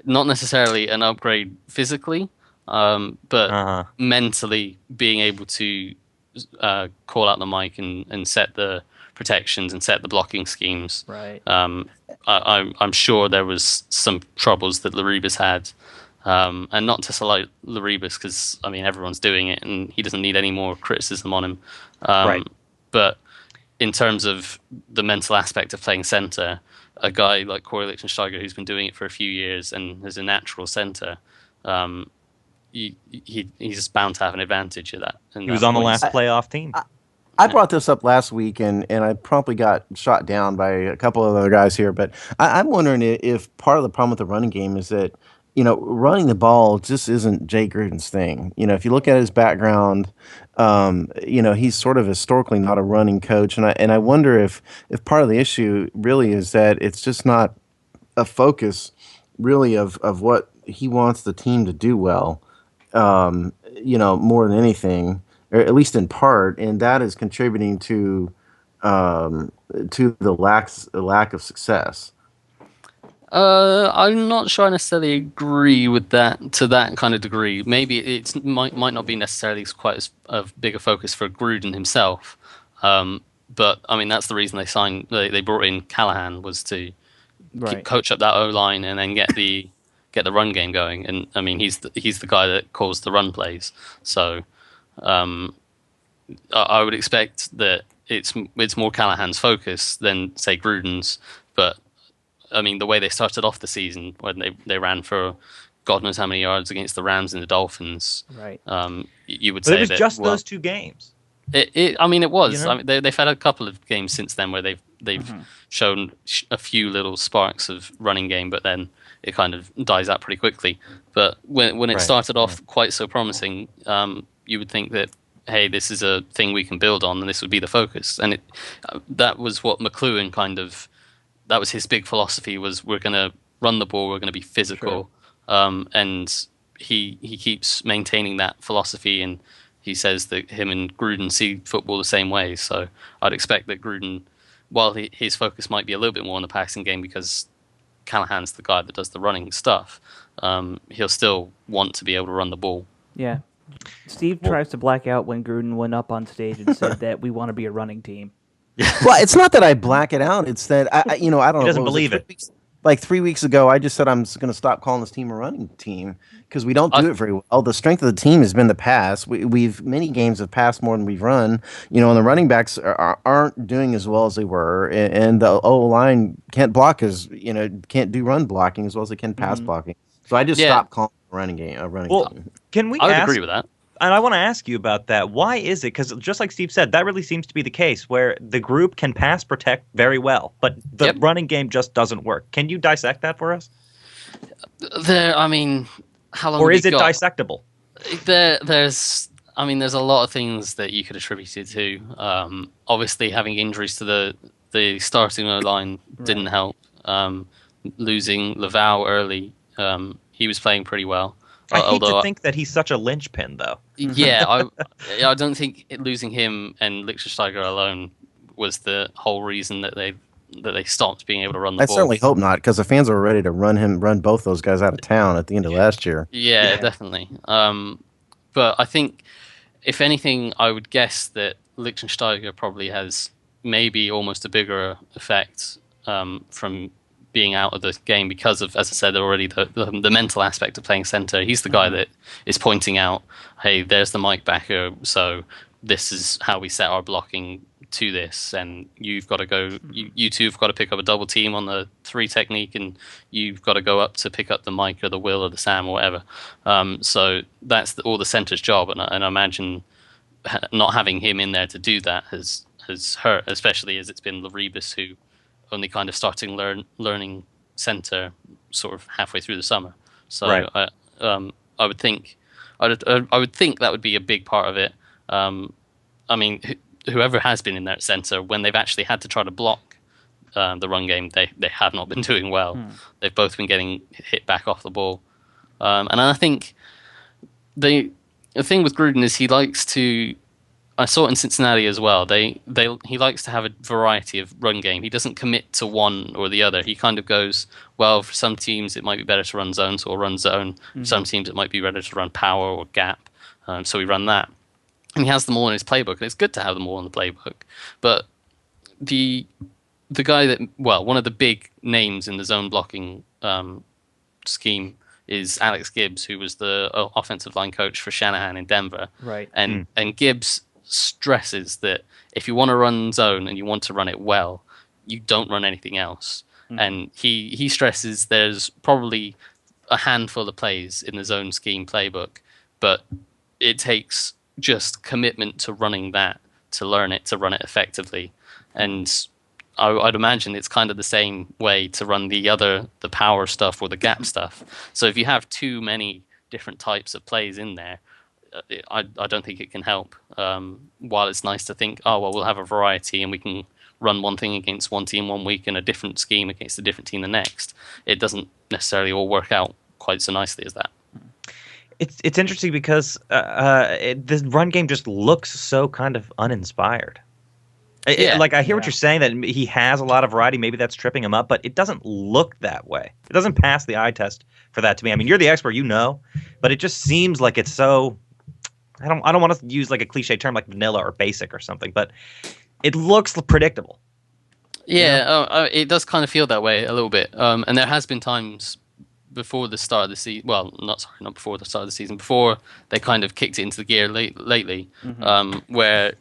not necessarily an upgrade physically, but mentally being able to call out the mic and set the protections and set the blocking schemes. Right. I'm sure there was some troubles that Laribas had, and not to slight Laribas, because I mean everyone's doing it and he doesn't need any more criticism on him. Right. But in terms of the mental aspect of playing center, a guy like Corey Lichtensteiger, who's been doing it for a few years and is a natural center, he's bound to have an advantage of that. He was on the last playoff team. I brought this up last week, and I promptly got shot down by a couple of other guys here. But I'm wondering if part of the problem with the running game is that, running the ball just isn't Jay Gruden's thing. If you look at his background, he's sort of historically not a running coach. And I wonder if part of the issue really is that it's just not a focus really of what he wants the team to do well, more than anything, or at least in part, and that is contributing to the lack of success. I'm not sure I necessarily agree with that to that kind of degree. Maybe it might not be necessarily quite as big a focus for Gruden himself. But I mean, that's the reason they brought in Callahan, was to coach up that O-line and then get the run game going. And I mean, he's the guy that calls the run plays. So I would expect that it's more Callahan's focus than, say, Gruden's. But I mean, the way they started off the season, when they ran for God knows how many yards against the Rams and the Dolphins, right? You would but say it was that, just those two games. I mean, it was. I mean, they've had a couple of games since then where they've shown a few little sparks of running game, but then it kind of dies out pretty quickly. But when it started off quite so promising, you would think that, hey, this is a thing we can build on, and this would be the focus. And that was what McLuhan that was his big philosophy, was we're going to run the ball, we're going to be physical. Sure. And he keeps maintaining that philosophy, and he says that him and Gruden see football the same way. So I'd expect that Gruden, while his focus might be a little bit more on the passing game because Callahan's the guy that does the running stuff, he'll still want to be able to run the ball. Yeah. Steve tries to black out when Gruden went up on stage and said that we want to be a running team. Well, it's not that I black it out. It's that I don't know. He doesn't believe it. Like 3 weeks ago, I just said I'm going to stop calling this team a running team because we don't do it very well. The strength of the team has been the pass. We've many games have passed more than we've run. And the running backs aren't doing as well as they were, and the O line can't block can't do run blocking as well as they can pass blocking. So I just stopped calling it a running team. Can we? I would agree with that. And I want to ask you about that. Why is it? Because just like Steve said, that really seems to be the case, where the group can pass protect very well, but the running game just doesn't work. Can you dissect that for us? I mean, how long? Or is it dissectable? There's a lot of things that you could attribute it to. Obviously, having injuries to the starting line didn't help. Losing Laval early, he was playing pretty well. I hate to think that he's such a linchpin, though. Yeah, I don't think losing him and Lichtensteiger alone was the whole reason that they stopped being able to run the ball. I certainly hope not, because the fans were ready to run both those guys out of town at the end of last year. Yeah, definitely. But I think, if anything, I would guess that Lichtensteiger probably has maybe almost a bigger effect from being out of the game because of, as I said already, the mental aspect of playing center. He's the guy that is pointing out, hey, there's the Mike backer, so this is how we set our blocking to this, and you've got to go, you two have got to pick up a double team on the 3 technique, and you've got to go up to pick up the Mike or the Will or the Sam or whatever. So that's all the center's job, and I imagine not having him in there to do that has hurt, especially as it's been Laribus who only kind of starting learning center sort of halfway through the summer. So I would think that would be a big part of it. I mean, whoever has been in there at center, when they've actually had to try to block the run game, they have not been doing well. They've both been getting hit back off the ball. And I think the thing with Gruden is he likes to, I saw it in Cincinnati as well. He likes to have a variety of run game. He doesn't commit to one or the other. He kind of goes, well, for some teams it might be better to run zone, so we'll run zone. For some teams it might be better to run power or gap, so we run that. And he has them all in his playbook, and it's good to have them all in the playbook. But the guy that, well, one of the big names in the zone blocking scheme is Alex Gibbs, who was the offensive line coach for Shanahan in Denver. Right. And Gibbs stresses that if you want to run zone and you want to run it well, you don't run anything else. And he stresses there's probably a handful of plays in the zone scheme playbook, but it takes just commitment to running that, to learn it, to run it effectively. And I'd imagine it's kind of the same way to run the power stuff or the gap stuff. So if you have too many different types of plays in there, I don't think it can help. While it's nice to think, oh, well, we'll have a variety and we can run one thing against one team one week and a different scheme against a different team the next, it doesn't necessarily all work out quite so nicely as that. It's interesting because the run game just looks so kind of uninspired. Like, I hear what you're saying, that he has a lot of variety. Maybe that's tripping him up, but it doesn't look that way. It doesn't pass the eye test for that to me. I mean, you're the expert, but it just seems like it's so. I don't want to use like a cliche term like vanilla or basic or something, but it looks predictable. Yeah, it does kind of feel that way a little bit. And there has been times before the start of the season. Well, not before the start of the season. Before they kind of kicked it into the gear lately, where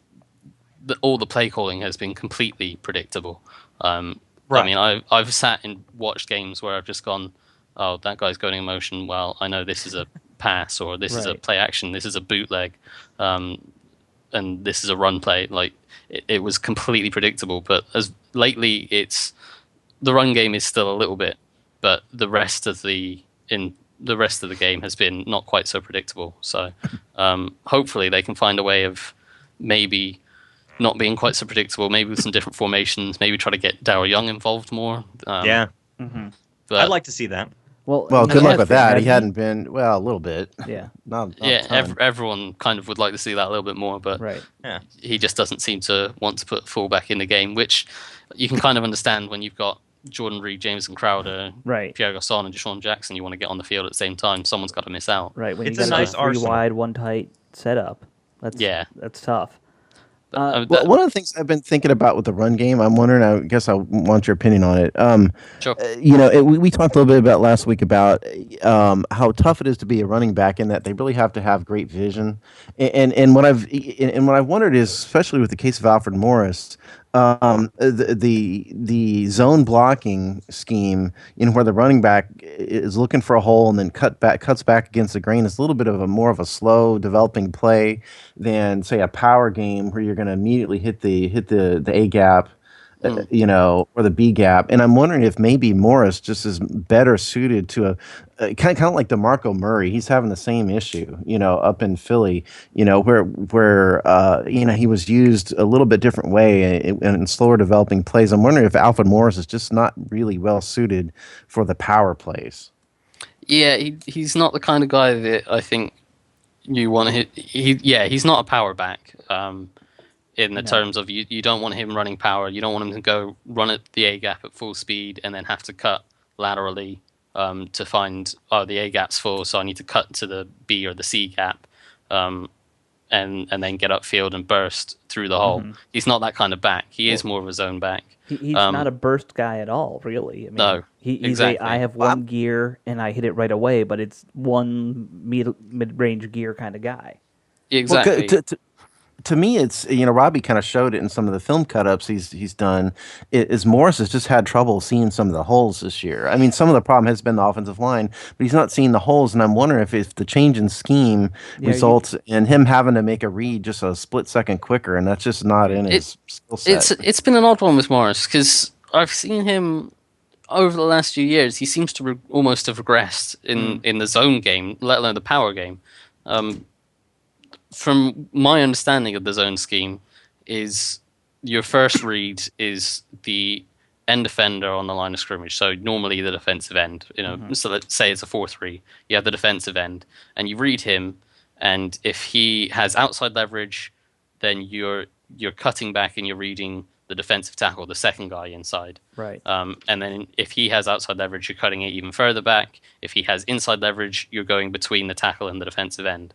all the play calling has been completely predictable. Right. I mean, I've sat and watched games where I've just gone, oh, that guy's going in motion. Well, I know this is a pass, or this is a play action, this is a bootleg, and this is a run play. Like it was completely predictable. But as lately, the run game is still a little bit, but the rest of the game has been not quite so predictable. So hopefully they can find a way of maybe not being quite so predictable, maybe with some different formations, maybe try to get Darryl Young involved more. But I'd like to see that. Well, good luck with that. He hadn't been, a little bit. Yeah. Not everyone kind of would like to see that a little bit more, but he just doesn't seem to want to put fullback in the game, which you can kind of understand when you've got Jordan Reed, Jameson Crowder, Pierre Garçon, and Deshaun Jackson. You want to get on the field at the same time. Someone's got to miss out. Right. When it's you got a nice 3 wide, 1 tight setup. That's tough. One of the things I've been thinking about with the run game, I'm wondering, I guess I want your opinion on it. Sure. We talked a little bit about last week about how tough it is to be a running back, in that they really have to have great vision. And what I've wondered is, especially with the case of Alfred Morris, the zone blocking scheme, where the running back is looking for a hole and then cuts back against the grain, is a little bit of more of a slow developing play than, say, a power game where you're going to immediately hit the A gap, or the B gap. And I'm wondering if maybe Morris just is better suited to a kind of like DeMarco Murray. He's having the same issue, up in Philly, where he was used a little bit different way in slower developing plays. I'm wondering if Alfred Morris is just not really well suited for the power plays. Yeah, he's not the kind of guy that I think you want to hit. He's not a power back. In the terms of you don't want him running power. You don't want him to go run at the A gap at full speed and then have to cut laterally to find, the A gap's full, so I need to cut to the B or the C gap, and then get upfield and burst through the hole. He's not that kind of back. He is more of a zone back. He's not a burst guy at all, really. I mean, no, he's exactly. I have one gear and I hit it right away, but it's one mid-range gear kind of guy. Exactly. Well, to me, it's, Robbie kind of showed it in some of the film cut-ups he's done, is Morris has just had trouble seeing some of the holes this year. I mean, some of the problem has been the offensive line, but he's not seeing the holes, and I'm wondering if the change in scheme results in him having to make a read just a split second quicker, and that's just not in his skill set. It's been an odd one with Morris, because I've seen him over the last few years. He seems to almost have regressed in the zone game, let alone the power game. From my understanding of the zone scheme, is your first read is the end defender on the line of scrimmage. So normally the defensive end, so let's say it's a 4-3. You have the defensive end, and you read him, and if he has outside leverage, then you're cutting back and you're reading the defensive tackle, the second guy inside. Right. And then if he has outside leverage, you're cutting it even further back. If he has inside leverage, you're going between the tackle and the defensive end.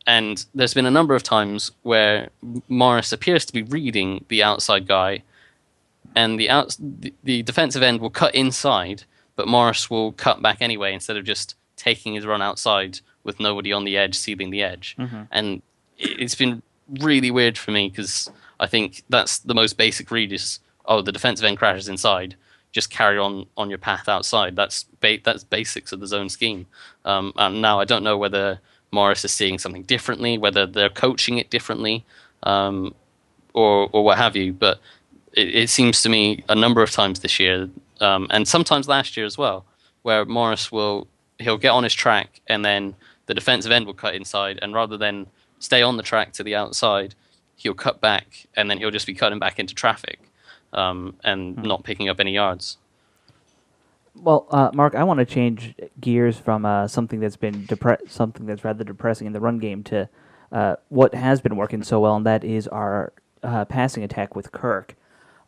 And there's been a number of times where Morris appears to be reading the outside guy, and the defensive end will cut inside, but Morris will cut back anyway instead of just taking his run outside with nobody on the edge, sealing the edge. And it's been really weird for me because I think that's the most basic read is, the defensive end crashes inside. Just carry on your path outside. That's basics of the zone scheme. And now I don't know whether Morris is seeing something differently, whether they're coaching it differently, or what have you. But it seems to me a number of times this year, and sometimes last year as well, where Morris he'll get on his track and then the defensive end will cut inside, and rather than stay on the track to the outside, he'll cut back and then he'll just be cutting back into traffic. And not picking up any yards. Well, Mark, I want to change gears from something that's been something that's rather depressing in the run game to what has been working so well, and that is our passing attack with Kirk.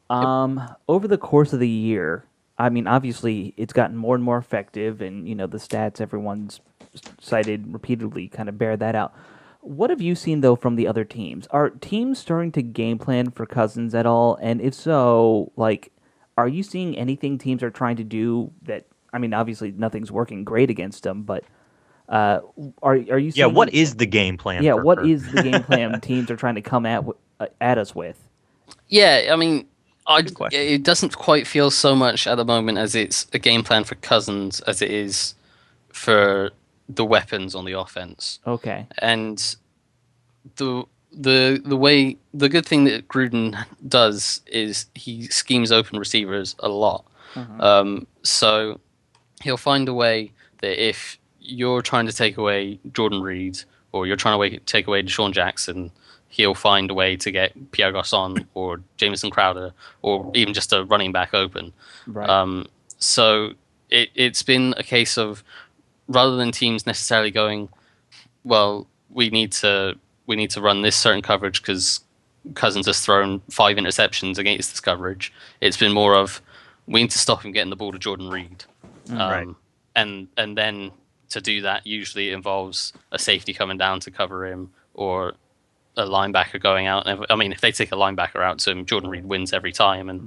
Over the course of the year, I mean, obviously, it's gotten more and more effective, and the stats everyone's cited repeatedly kind of bear that out. What have you seen, though, from the other teams? Are teams starting to game plan for Cousins at all? And if so, are you seeing anything teams are trying to do that? I mean, obviously, nothing's working great against them, but are you seeing... Yeah, what is the game plan? Yeah, what is the game plan teams are trying to come at us with? Yeah, I mean, it doesn't quite feel so much at the moment as it's a game plan for Cousins as it is for the weapons on the offense. Okay. And the good thing that Gruden does is he schemes open receivers a lot. So he'll find a way that if you're trying to take away Jordan Reed or you're trying to take away Deshaun Jackson, he'll find a way to get Pierre Garçon or Jamison Crowder or even just a running back open. Right. So it's been a case of, rather than teams necessarily going, well, we need to run this certain coverage because Cousins has thrown 5 interceptions against this coverage. It's been more of, we need to stop him getting the ball to Jordan Reed. Right. And then to do that usually involves a safety coming down to cover him or a linebacker going out. I mean, if they take a linebacker out to him, Jordan Reed wins every time, and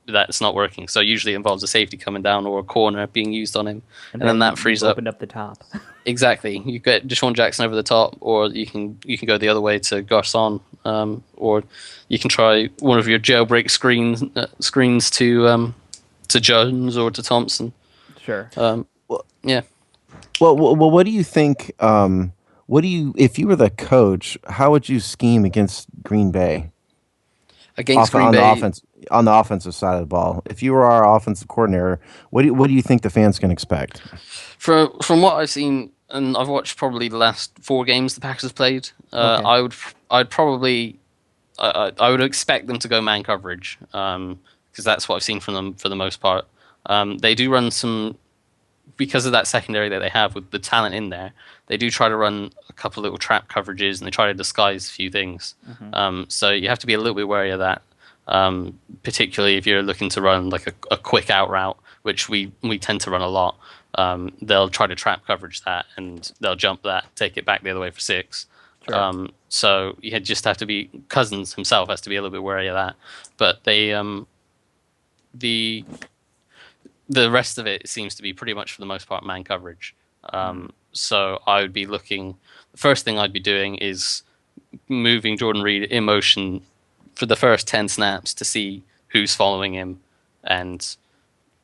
that's not working. So usually it involves a safety coming down or a corner being used on him, and then that frees up. Opened up the top. Exactly. You get Deshaun Jackson over the top, or you can go the other way to Garçon, or you can try one of your jailbreak screens to Jones or to Thompson. Sure. Yeah. Well, what do you think? If you were the coach, how would you scheme against Green Bay? Against Green Bay, on the offensive side of the ball. If you were our offensive coordinator, what do you think the fans can expect? From what I've seen, and I've watched probably the last 4 games the Packers have played, I would expect them to go man coverage because that's what I've seen from them for the most part. They do run some, because of that secondary that they have with the talent in there, they do try to run a couple little trap coverages and they try to disguise a few things. So you have to be a little bit wary of that, particularly if you're looking to run like a quick out route, which we tend to run a lot. They'll try to trap coverage that and they'll jump that, take it back the other way for 6. Sure. So you just have to be, Cousins himself has to be a little bit wary of that. But the rest of it seems to be pretty much for the most part man coverage. So I would be looking, the first thing I'd be doing is moving Jordan Reed in motion for the first 10 snaps to see who's following him and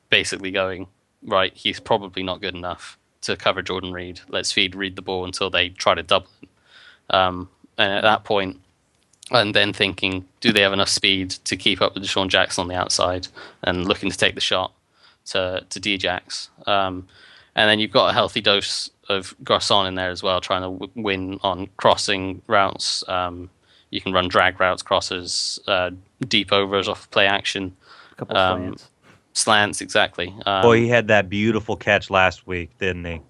basically going, right, he's probably not good enough to cover Jordan Reed. Let's feed Reed the ball until they try to double him. And at that point, and then thinking, do they have enough speed to keep up with Deshaun Jackson on the outside and looking to take the shot to D-Jax. And then you've got a healthy dose of Garçon in there as well, trying to win on crossing routes. You can run drag routes, crosses, deep overs off play action. A couple slants. Slants, exactly. Boy, he had that beautiful catch last week, didn't he?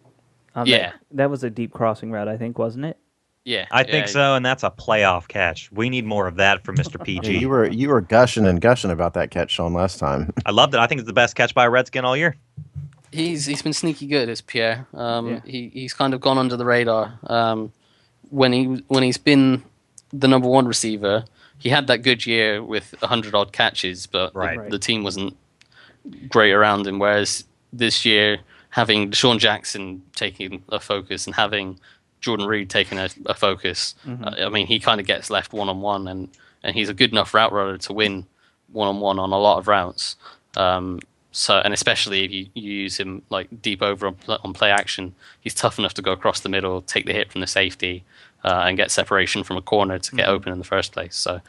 Yeah. That was a deep crossing route, I think, wasn't it? Yeah. I think so, and that's a playoff catch. We need more of that from Mr. PG. You were gushing about that catch, Sean, last time. I loved it. I think it's the best catch by a Redskin all year. He's been sneaky good, as Pierre. He's kind of gone under the radar. When he's been the number 1 receiver, he had that good year with 100-odd catches, but the team wasn't great around him. Whereas this year, having Deshaun Jackson taking a focus and having Jordan Reed taking a focus. I mean, he kind of gets left one-on-one, and he's a good enough route runner to win one-on-one on a lot of routes. And especially if you use him like deep over on play action, he's tough enough to go across the middle, take the hit from the safety, and get separation from a corner to get open in the first place. So,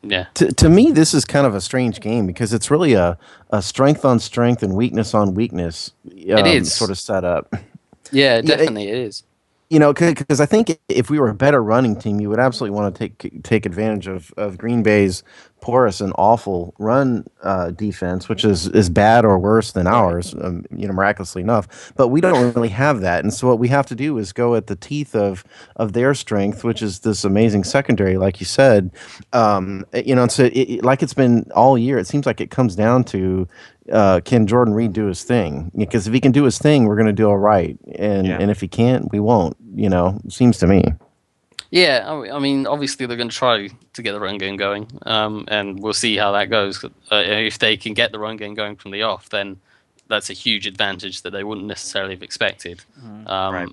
yeah. To me, this is kind of a strange game because it's really a strength on strength and weakness on weakness It is. sort of setup. Yeah, definitely it is. Because I think if we were a better running team, you would absolutely want to take advantage of Green Bay's porous and awful run defense, which is bad or worse than ours, miraculously enough. But we don't really have that, and so what we have to do is go at the teeth of their strength, which is this amazing secondary, like you said. And so like it's been all year, it seems like it comes down to can Jordan Reed do his thing? Because if he can do his thing, we're going to do all right, and if he can't, we won't. It seems to me. Yeah, I mean, obviously they're going to try to get the run game going, and we'll see how that goes. If they can get the run game going from the off, then that's a huge advantage that they wouldn't necessarily have expected. Right.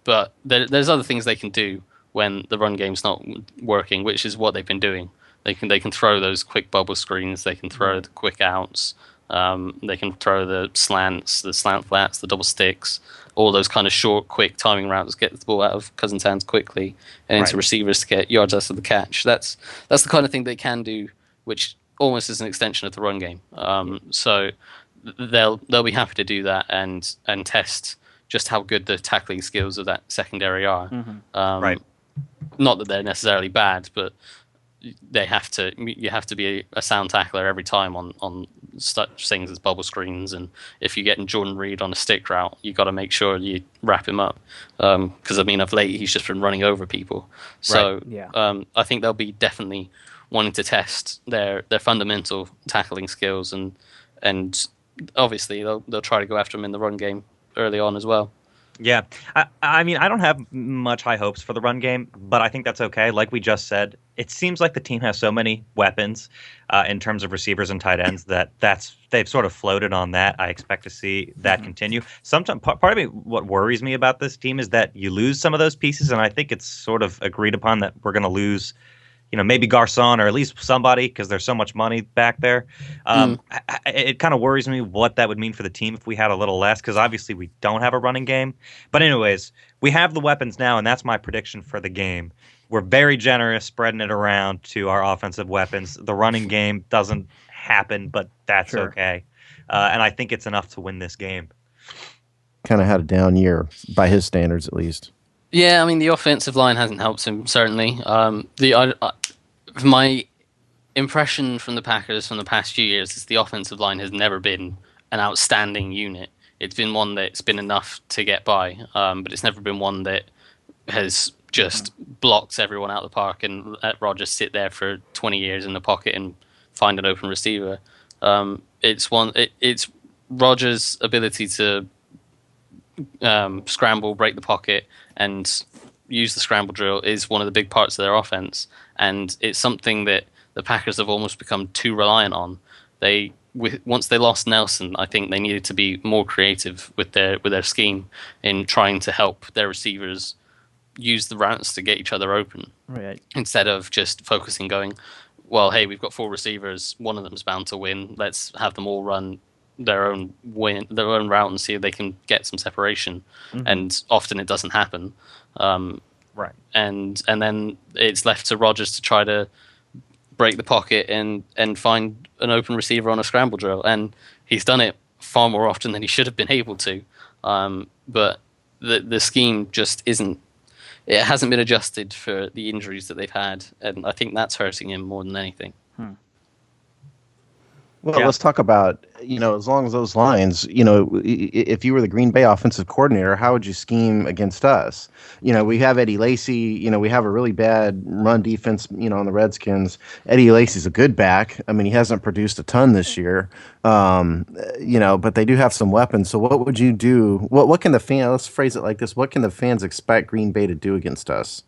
But there's other things they can do when the run game's not working, which is what they've been doing. They can throw those quick bubble screens, they can throw the quick outs, they can throw the slants, the slant flats, the double sticks, all those kind of short, quick timing routes, get the ball out of Cousins' hands quickly and into receivers to get yards after the catch. That's the kind of thing they can do, which almost is an extension of the run game. So they'll be happy to do that and test just how good the tackling skills of that secondary are. Right. Not that they're necessarily bad, but you have to be a sound tackler every time on such things as bubble screens, and if you're getting Jordan Reed on a stick route, you got to make sure you wrap him up, because I mean of late he's just been running over people. So I think they'll be definitely wanting to test their fundamental tackling skills, and obviously they'll try to go after him in the run game early on as well. Yeah. I mean, I don't have much high hopes for the run game, but I think that's okay. Like we just said, it seems like the team has so many weapons in terms of receivers and tight ends they've sort of floated on that. I expect to see that continue. Sometimes part of me, what worries me about this team is that you lose some of those pieces, and I think it's sort of agreed upon that we're going to lose maybe Garcon or at least somebody because there's so much money back there. It kind of worries me what that would mean for the team if we had a little less, because obviously we don't have a running game. But anyways, we have the weapons now, and that's my prediction for the game. We're very generous spreading it around to our offensive weapons. The running game doesn't happen, but that's okay. And I think it's enough to win this game. Kind of had a down year by his standards, at least. Yeah, I mean, the offensive line hasn't helped him, certainly. My impression from the Packers from the past few years is the offensive line has never been an outstanding unit. It's been one that's been enough to get by, but it's never been one that has just blocked everyone out of the park and let Rodgers sit there for 20 years in the pocket and find an open receiver. It's Rodgers' ability to scramble, break the pocket, and use the scramble drill is one of the big parts of their offense, and it's something that the Packers have almost become too reliant on. Once they lost Nelson, I think they needed to be more creative with their scheme in trying to help their receivers use the routes to get each other open, right? Instead of just focusing, going, well, hey, we've got 4 receivers, one of them's bound to win. Let's have them all run their own route and see if they can get some separation. And often it doesn't happen. Right. And then it's left to Rodgers to try to break the pocket and find an open receiver on a scramble drill. And he's done it far more often than he should have been able to. But the scheme just it hasn't been adjusted for the injuries that they've had. And I think that's hurting him more than anything. Well, let's talk about, as long as those lines, if you were the Green Bay offensive coordinator, how would you scheme against us? We have Eddie Lacy, we have a really bad run defense, on the Redskins. Eddie Lacy's a good back. I mean, he hasn't produced a ton this year, but they do have some weapons. So what would you do? What can the fans, let's phrase it like this, what can the fans expect Green Bay to do against us?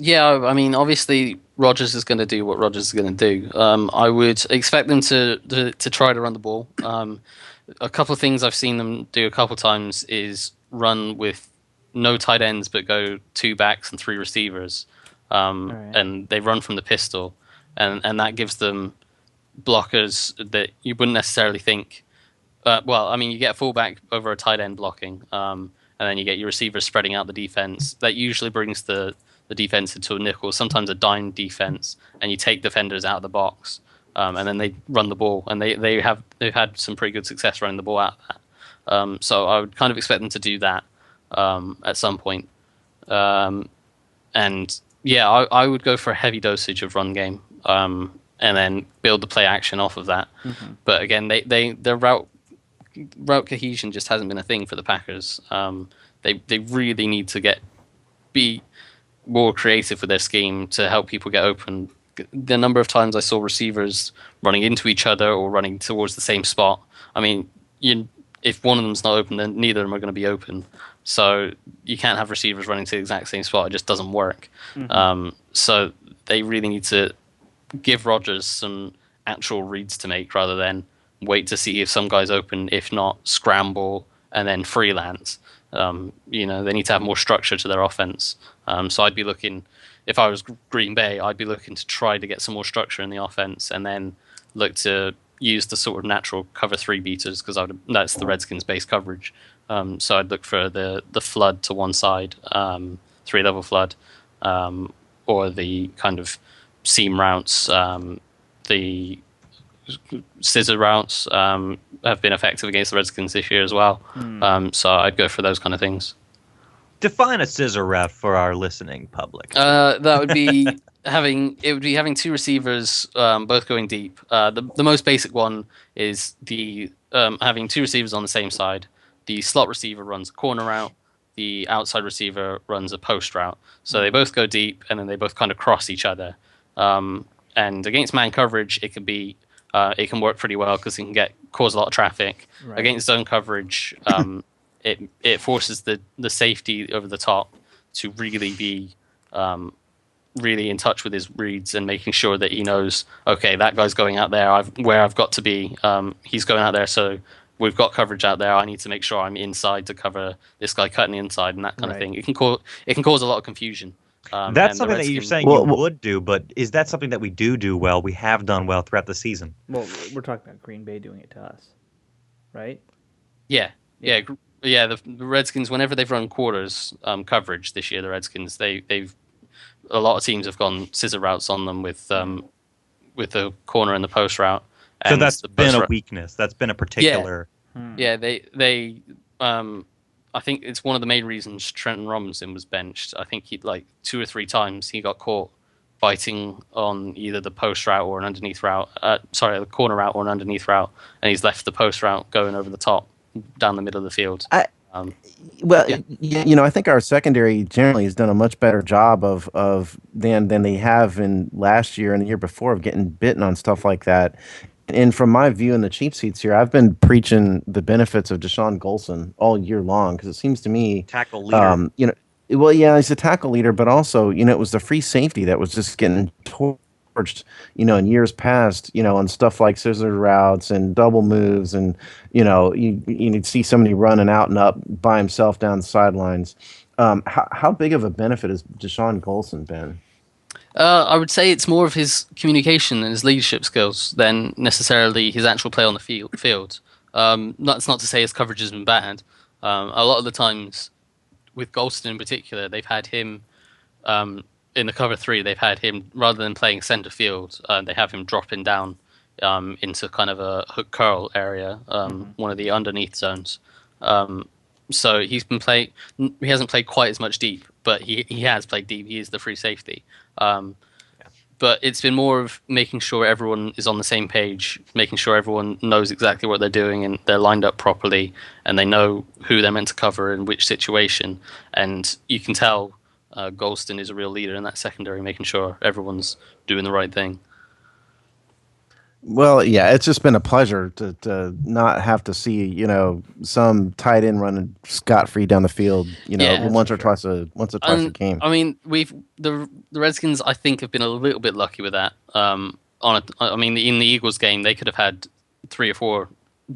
Yeah, I mean, obviously Rodgers is going to do what Rodgers is going to do. I would expect them to try to run the ball. A couple of things I've seen them do a couple of times is run with no tight ends but go 2 backs and 3 receivers, and they run from the pistol, and that gives them blockers that you wouldn't necessarily think. You get a fullback over a tight end blocking, and then you get your receivers spreading out the defense. That usually brings the defense into a nickel, sometimes a dime defense, and you take defenders out of the box, and then they run the ball, and they've had some pretty good success running the ball out of that. So I would kind of expect them to do that at some point. And yeah, I would go for a heavy dosage of run game, and then build the play action off of that. Mm-hmm. But again, their route cohesion just hasn't been a thing for the Packers. They really need to be more creative with their scheme to help people get open. The number of times I saw receivers running into each other or running towards the same spot. I mean, if one of them's not open, then neither of them are going to be open. So you can't have receivers running to the exact same spot. It just doesn't work. Mm-hmm. So they really need to give Rodgers some actual reads to make rather than wait to see if some guy's open. If not, scramble and then freelance. They need to have more structure to their offense. So I'd be looking, if I was Green Bay, I'd be looking to try to get some more structure in the offense and then look to use the sort of natural cover 3 beaters because that's the Redskins base coverage. So I'd look for the flood to one side, 3-level flood, or the kind of seam routes. The scissor routes have been effective against the Redskins this year as well. So I'd go for those kind of things. Define a scissor route for our listening public. That would be having 2 receivers both going deep. The most basic one is the having 2 receivers on the same side. The slot receiver runs a corner route. The outside receiver runs a post route. So they both go deep, and then they both kind of cross each other. And against man coverage, it can work pretty well because it can cause a lot of traffic. Right. Against zone coverage, it forces the safety over the top to really be really in touch with his reads and making sure that he knows, okay, that guy's going out there where I've got to be. He's going out there, so we've got coverage out there. I need to make sure I'm inside to cover this guy cutting inside and that kind of thing. It can cause a lot of confusion. That's something that you're saying you would do, but is that something that we do well? We have done well throughout the season. Well, we're talking about Green Bay doing it to us, right? Yeah. The Redskins, whenever they've run quarters coverage this year, the Redskins, they've a lot of teams have gone scissor routes on them with the corner and the post route. So that's been a weakness. That's been a particular. Yeah, they I think it's one of the main reasons Trenton Robinson was benched. I think he 2 or 3 times he got caught biting on either the post route or an underneath route. The corner route or an underneath route, and he's left the post route going over the top down the middle of the field. I think our secondary generally has done a much better job than they have in last year and the year before of getting bitten on stuff like that. And from my view in the cheap seats here, I've been preaching the benefits of Deshaun Golson all year long because it seems to me tackle leader. He's a tackle leader, but also it was the free safety that was just getting torched, in years past, on stuff like scissor routes and double moves, and you'd see somebody running out and up by himself down the sidelines. How big of a benefit has Deshaun Golson been? I would say it's more of his communication and his leadership skills than necessarily his actual play on the field. That's not to say his coverage has been bad. A lot of the times, with Golston in particular, they've had him in the cover 3. They've had him, rather than playing center field, they have him dropping down into kind of a hook curl area, one of the underneath zones. So he hasn't played quite as much deep, but he has played deep. He is the free safety. But it's been more of making sure everyone is on the same page, making sure everyone knows exactly what they're doing and they're lined up properly and they know who they're meant to cover in which situation. And you can tell Golston is a real leader in that secondary, making sure everyone's doing the right thing. Well, yeah, it's just been a pleasure to not have to see, some tight end running scot-free down the field, once or twice a game. I mean, the Redskins, I think, have been a little bit lucky with that. In the Eagles game, they could have had 3 or 4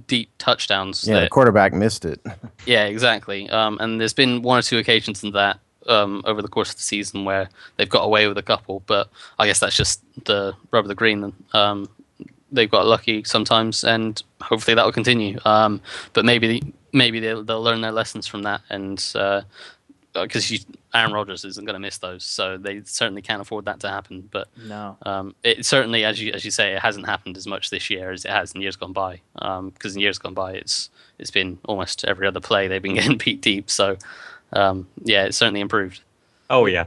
deep touchdowns. Yeah, the quarterback missed it. Yeah, exactly. And there's been one or two occasions in that over the course of the season where they've got away with a couple, but I guess that's just the rub of the green. They've got lucky sometimes, and hopefully that will continue. But maybe they'll learn their lessons from that, and because Aaron Rodgers isn't going to miss those, so they certainly can't afford that to happen. But No. It certainly, as you say, it hasn't happened as much this year as it has in years gone by. Because in years gone by, it's been almost every other play they've been getting beat deep. So yeah, it's certainly improved. Oh yeah.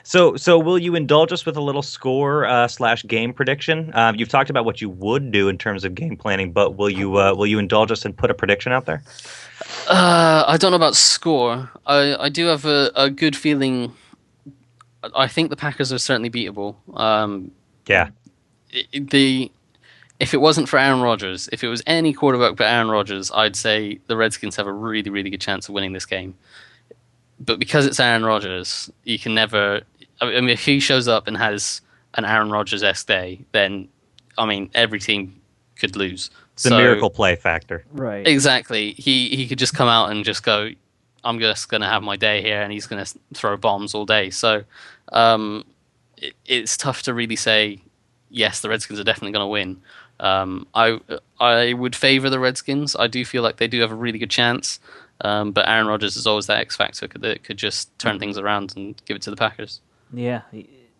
So will you indulge us with a little score / game prediction? You've talked about what you would do in terms of game planning, but will you indulge us and put a prediction out there? I don't know about score. I do have a good feeling. I think the Packers are certainly beatable. Yeah. If it wasn't for Aaron Rodgers, if it was any quarterback but Aaron Rodgers, I'd say the Redskins have a really, really good chance of winning this game. But because it's Aaron Rodgers, you can never. I mean, if he shows up and has an Aaron Rodgers-esque day, then I mean, every team could lose. It's a miracle play factor. Right. Exactly. He could just come out and just go, I'm just going to have my day here, and he's going to throw bombs all day. So it's tough to really say, yes, the Redskins are definitely going to win. I would favor the Redskins. I do feel like they do have a really good chance. But Aaron Rodgers is always that X factor that could just turn things around and give it to the Packers. Yeah.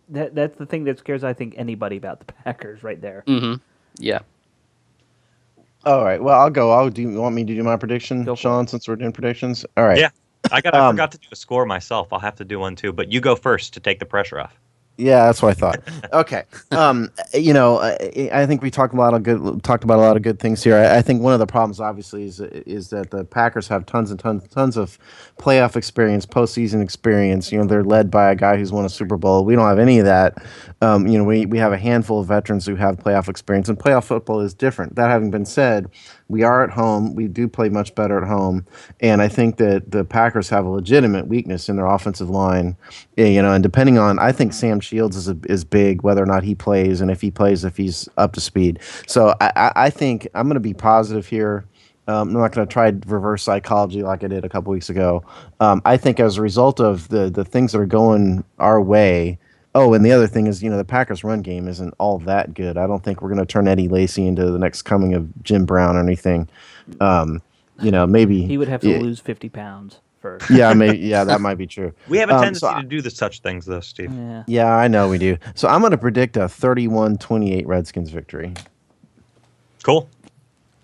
That's the thing that scares, I think, anybody about the Packers right there. Mm-hmm. Yeah. All right. Well, I'll go. Do you want me to do my prediction, Go for Sean, it. since we're doing predictions? All right. Yeah. I forgot to do a score myself. I'll have to do one too, but you go first to take the pressure off. Yeah, that's what I thought. Okay. I think we talked about a lot of good things here. I think one of the problems, obviously, is that the Packers have tons of playoff experience, postseason experience. They're led by a guy who's won a Super Bowl. We don't have any of that. We have a handful of veterans who have playoff experience, and playoff football is different. That having been said, we are at home. We do play much better at home, and I think that the Packers have a legitimate weakness in their offensive line. And depending on, I think Sam Shields is big, whether or not he plays, and if he plays, if he's up to speed. So I think I'm going to be positive here. I'm not going to try reverse psychology like I did a couple weeks ago. I think as a result of the things that are going our way. Oh, and the other thing is, the Packers' run game isn't all that good. I don't think we're going to turn Eddie Lacy into the next coming of Jim Brown or anything. Maybe He would have to lose 50 pounds first. Yeah, maybe. Yeah, that might be true. We have a tendency to do such things, though, Steve. Yeah. Yeah, I know we do. So I'm going to predict a 31-28 Redskins victory. Cool.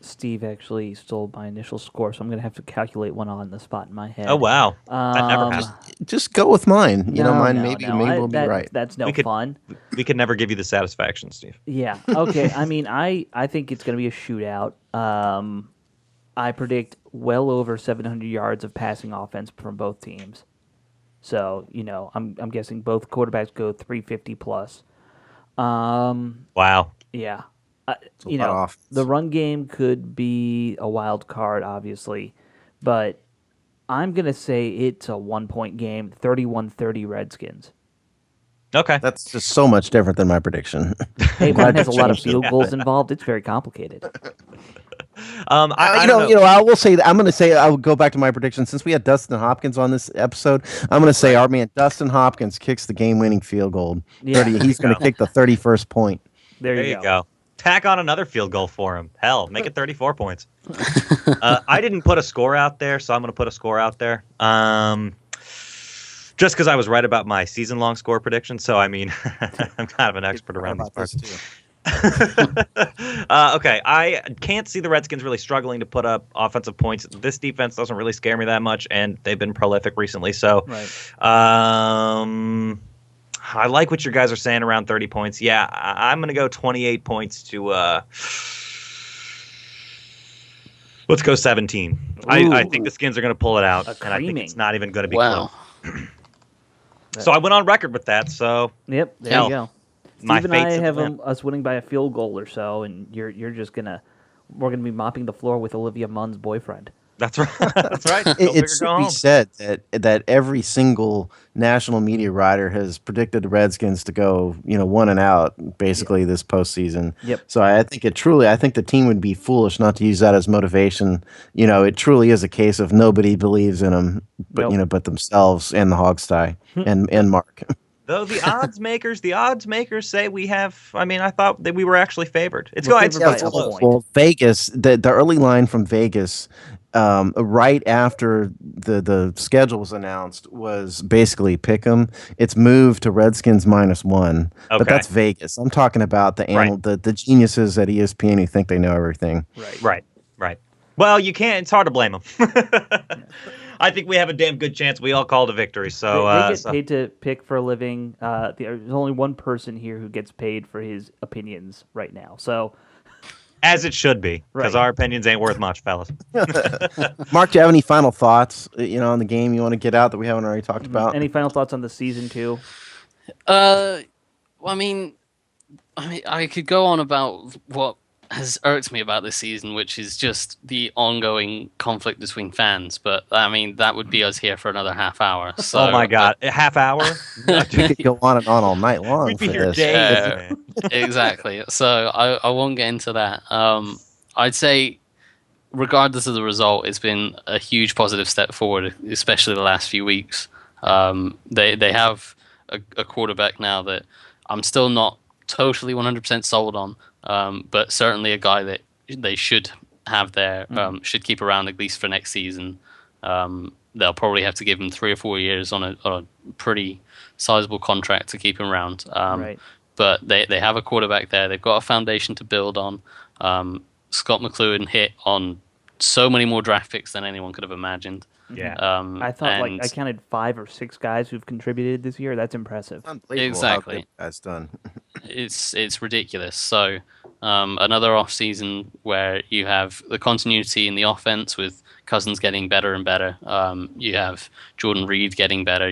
Steve actually stole my initial score, so I'm going to have to calculate one on the spot in my head. Oh, wow. That never happens. Just go with mine. Mine maybe will be right. That's no fun. We could never give you the satisfaction, Steve. Yeah. Okay. I mean, I think it's going to be a shootout. I predict well over 700 yards of passing offense from both teams. So, I'm guessing both quarterbacks go 350 plus. Wow. Yeah. Offense. The run game could be a wild card, obviously, but I'm going to say it's a 1-point game, 31-30 Redskins. Okay. That's just so much different than my prediction. Hey, mine has a lot of field goals involved. It's very complicated. I don't know. I will say that I will go back to my prediction. Since we had Dustin Hopkins on this episode, I'm going to say our man Dustin Hopkins kicks the game-winning field goal. Yeah. He's going to kick the 31st point. There you go. Tack on another field goal for him. Hell, make it 34 points. I didn't put a score out there, so I'm going to put a score out there. Just because I was right about my season-long score prediction, so I mean, I'm kind of an expert around these parts. Okay, I can't see the Redskins really struggling to put up offensive points. This defense doesn't really scare me that much, and they've been prolific recently. So, Right. I like what you guys are saying around 30 points. Yeah, I'm going to go 28 points to let's go 17. I think the Skins are going to pull it out, and I think it's not even going to be close. So I went on record with that. So Yep, there you go. My Steve and I fate's in have the us winning by a field goal or so, and you're just we're gonna be mopping the floor with Olivia Munn's boyfriend. That's right. That's right. Go It big or should go be home. said that every single national media writer has predicted the Redskins to go, 1-and-out basically this postseason. Yep. So I think I think the team would be foolish not to use that as motivation. It truly is a case of nobody believes in them, but Nope. but themselves and the Hogsty and Mark. Though the odds makers say we have. I mean, I thought that we were actually favored. It's We're going. It's favored by it's a close. point. Well, Vegas, the early line from Vegas, right after the schedule was announced, was basically pick 'em. It's moved to Redskins -1, but Okay. that's Vegas. I'm talking about the geniuses at ESPN who think they know everything. Right. Well, you can't. It's hard to blame them. I think we have a damn good chance. We all called a victory. So They get paid to pick for a living. There's only one person here who gets paid for his opinions right now. So, as it should be, because Right. our opinions ain't worth much, fellas. Mark, do you have any final thoughts, on the game you want to get out that we haven't already talked about? any final thoughts on the season too? Well, I mean, I could go on about what has irked me about this season, which is just the ongoing conflict between fans. But I mean, that would be us here for another half hour. So, Oh my God, a half hour? We could go on and on all night long We'd be for here this. days, Yeah. man. Exactly. So I won't get into that. I'd say, regardless of the result, it's been a huge positive step forward, especially the last few weeks. They have a quarterback now that I'm still not totally 100% sold on, but certainly a guy that they should have there, should keep around at least for next season. They'll probably have to give him 3 or 4 years on a pretty sizable contract to keep him around. Right. But they have a quarterback there. They've got a foundation to build on. Scott McLuhan hit on so many more draft picks than anyone could have imagined. Yeah. I thought and I counted 5 or 6 guys who've contributed this year. That's impressive. Unbelievable Exactly. how good that's done. it's ridiculous. So another off season where you have the continuity in the offense with Cousins getting better and better. You have Jordan Reed getting better.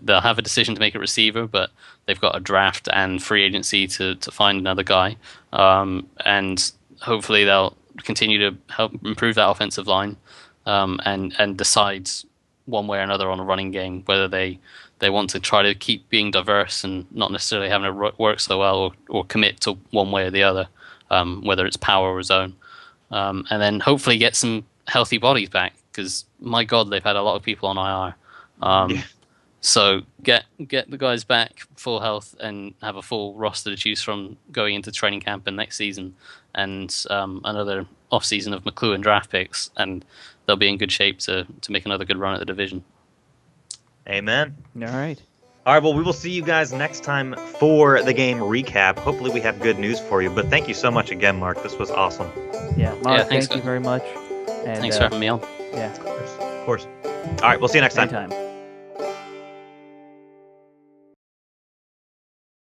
They'll have a decision to make a receiver, but they've got a draft and free agency to find another guy. And hopefully they'll continue to help improve that offensive line, and decide one way or another on a running game, whether they want to try to keep being diverse and not necessarily having it work so well, or commit to one way or the other, whether it's power or zone. And then hopefully get some healthy bodies back, because my God, they've had a lot of people on IR. So get the guys back full health and have a full roster to choose from going into training camp and next season, and another off season of McLuhan draft picks, and they'll be in good shape to make another good run at the division. Amen. All right. All right, well, we will see you guys next time for the game recap. Hopefully we have good news for you, but thank you so much again, Mark. This was awesome. Yeah, Mark, thanks, thank you guys. very much. And, Thanks for having me on. Yeah, Of course. All right, we'll see you next time. anytime.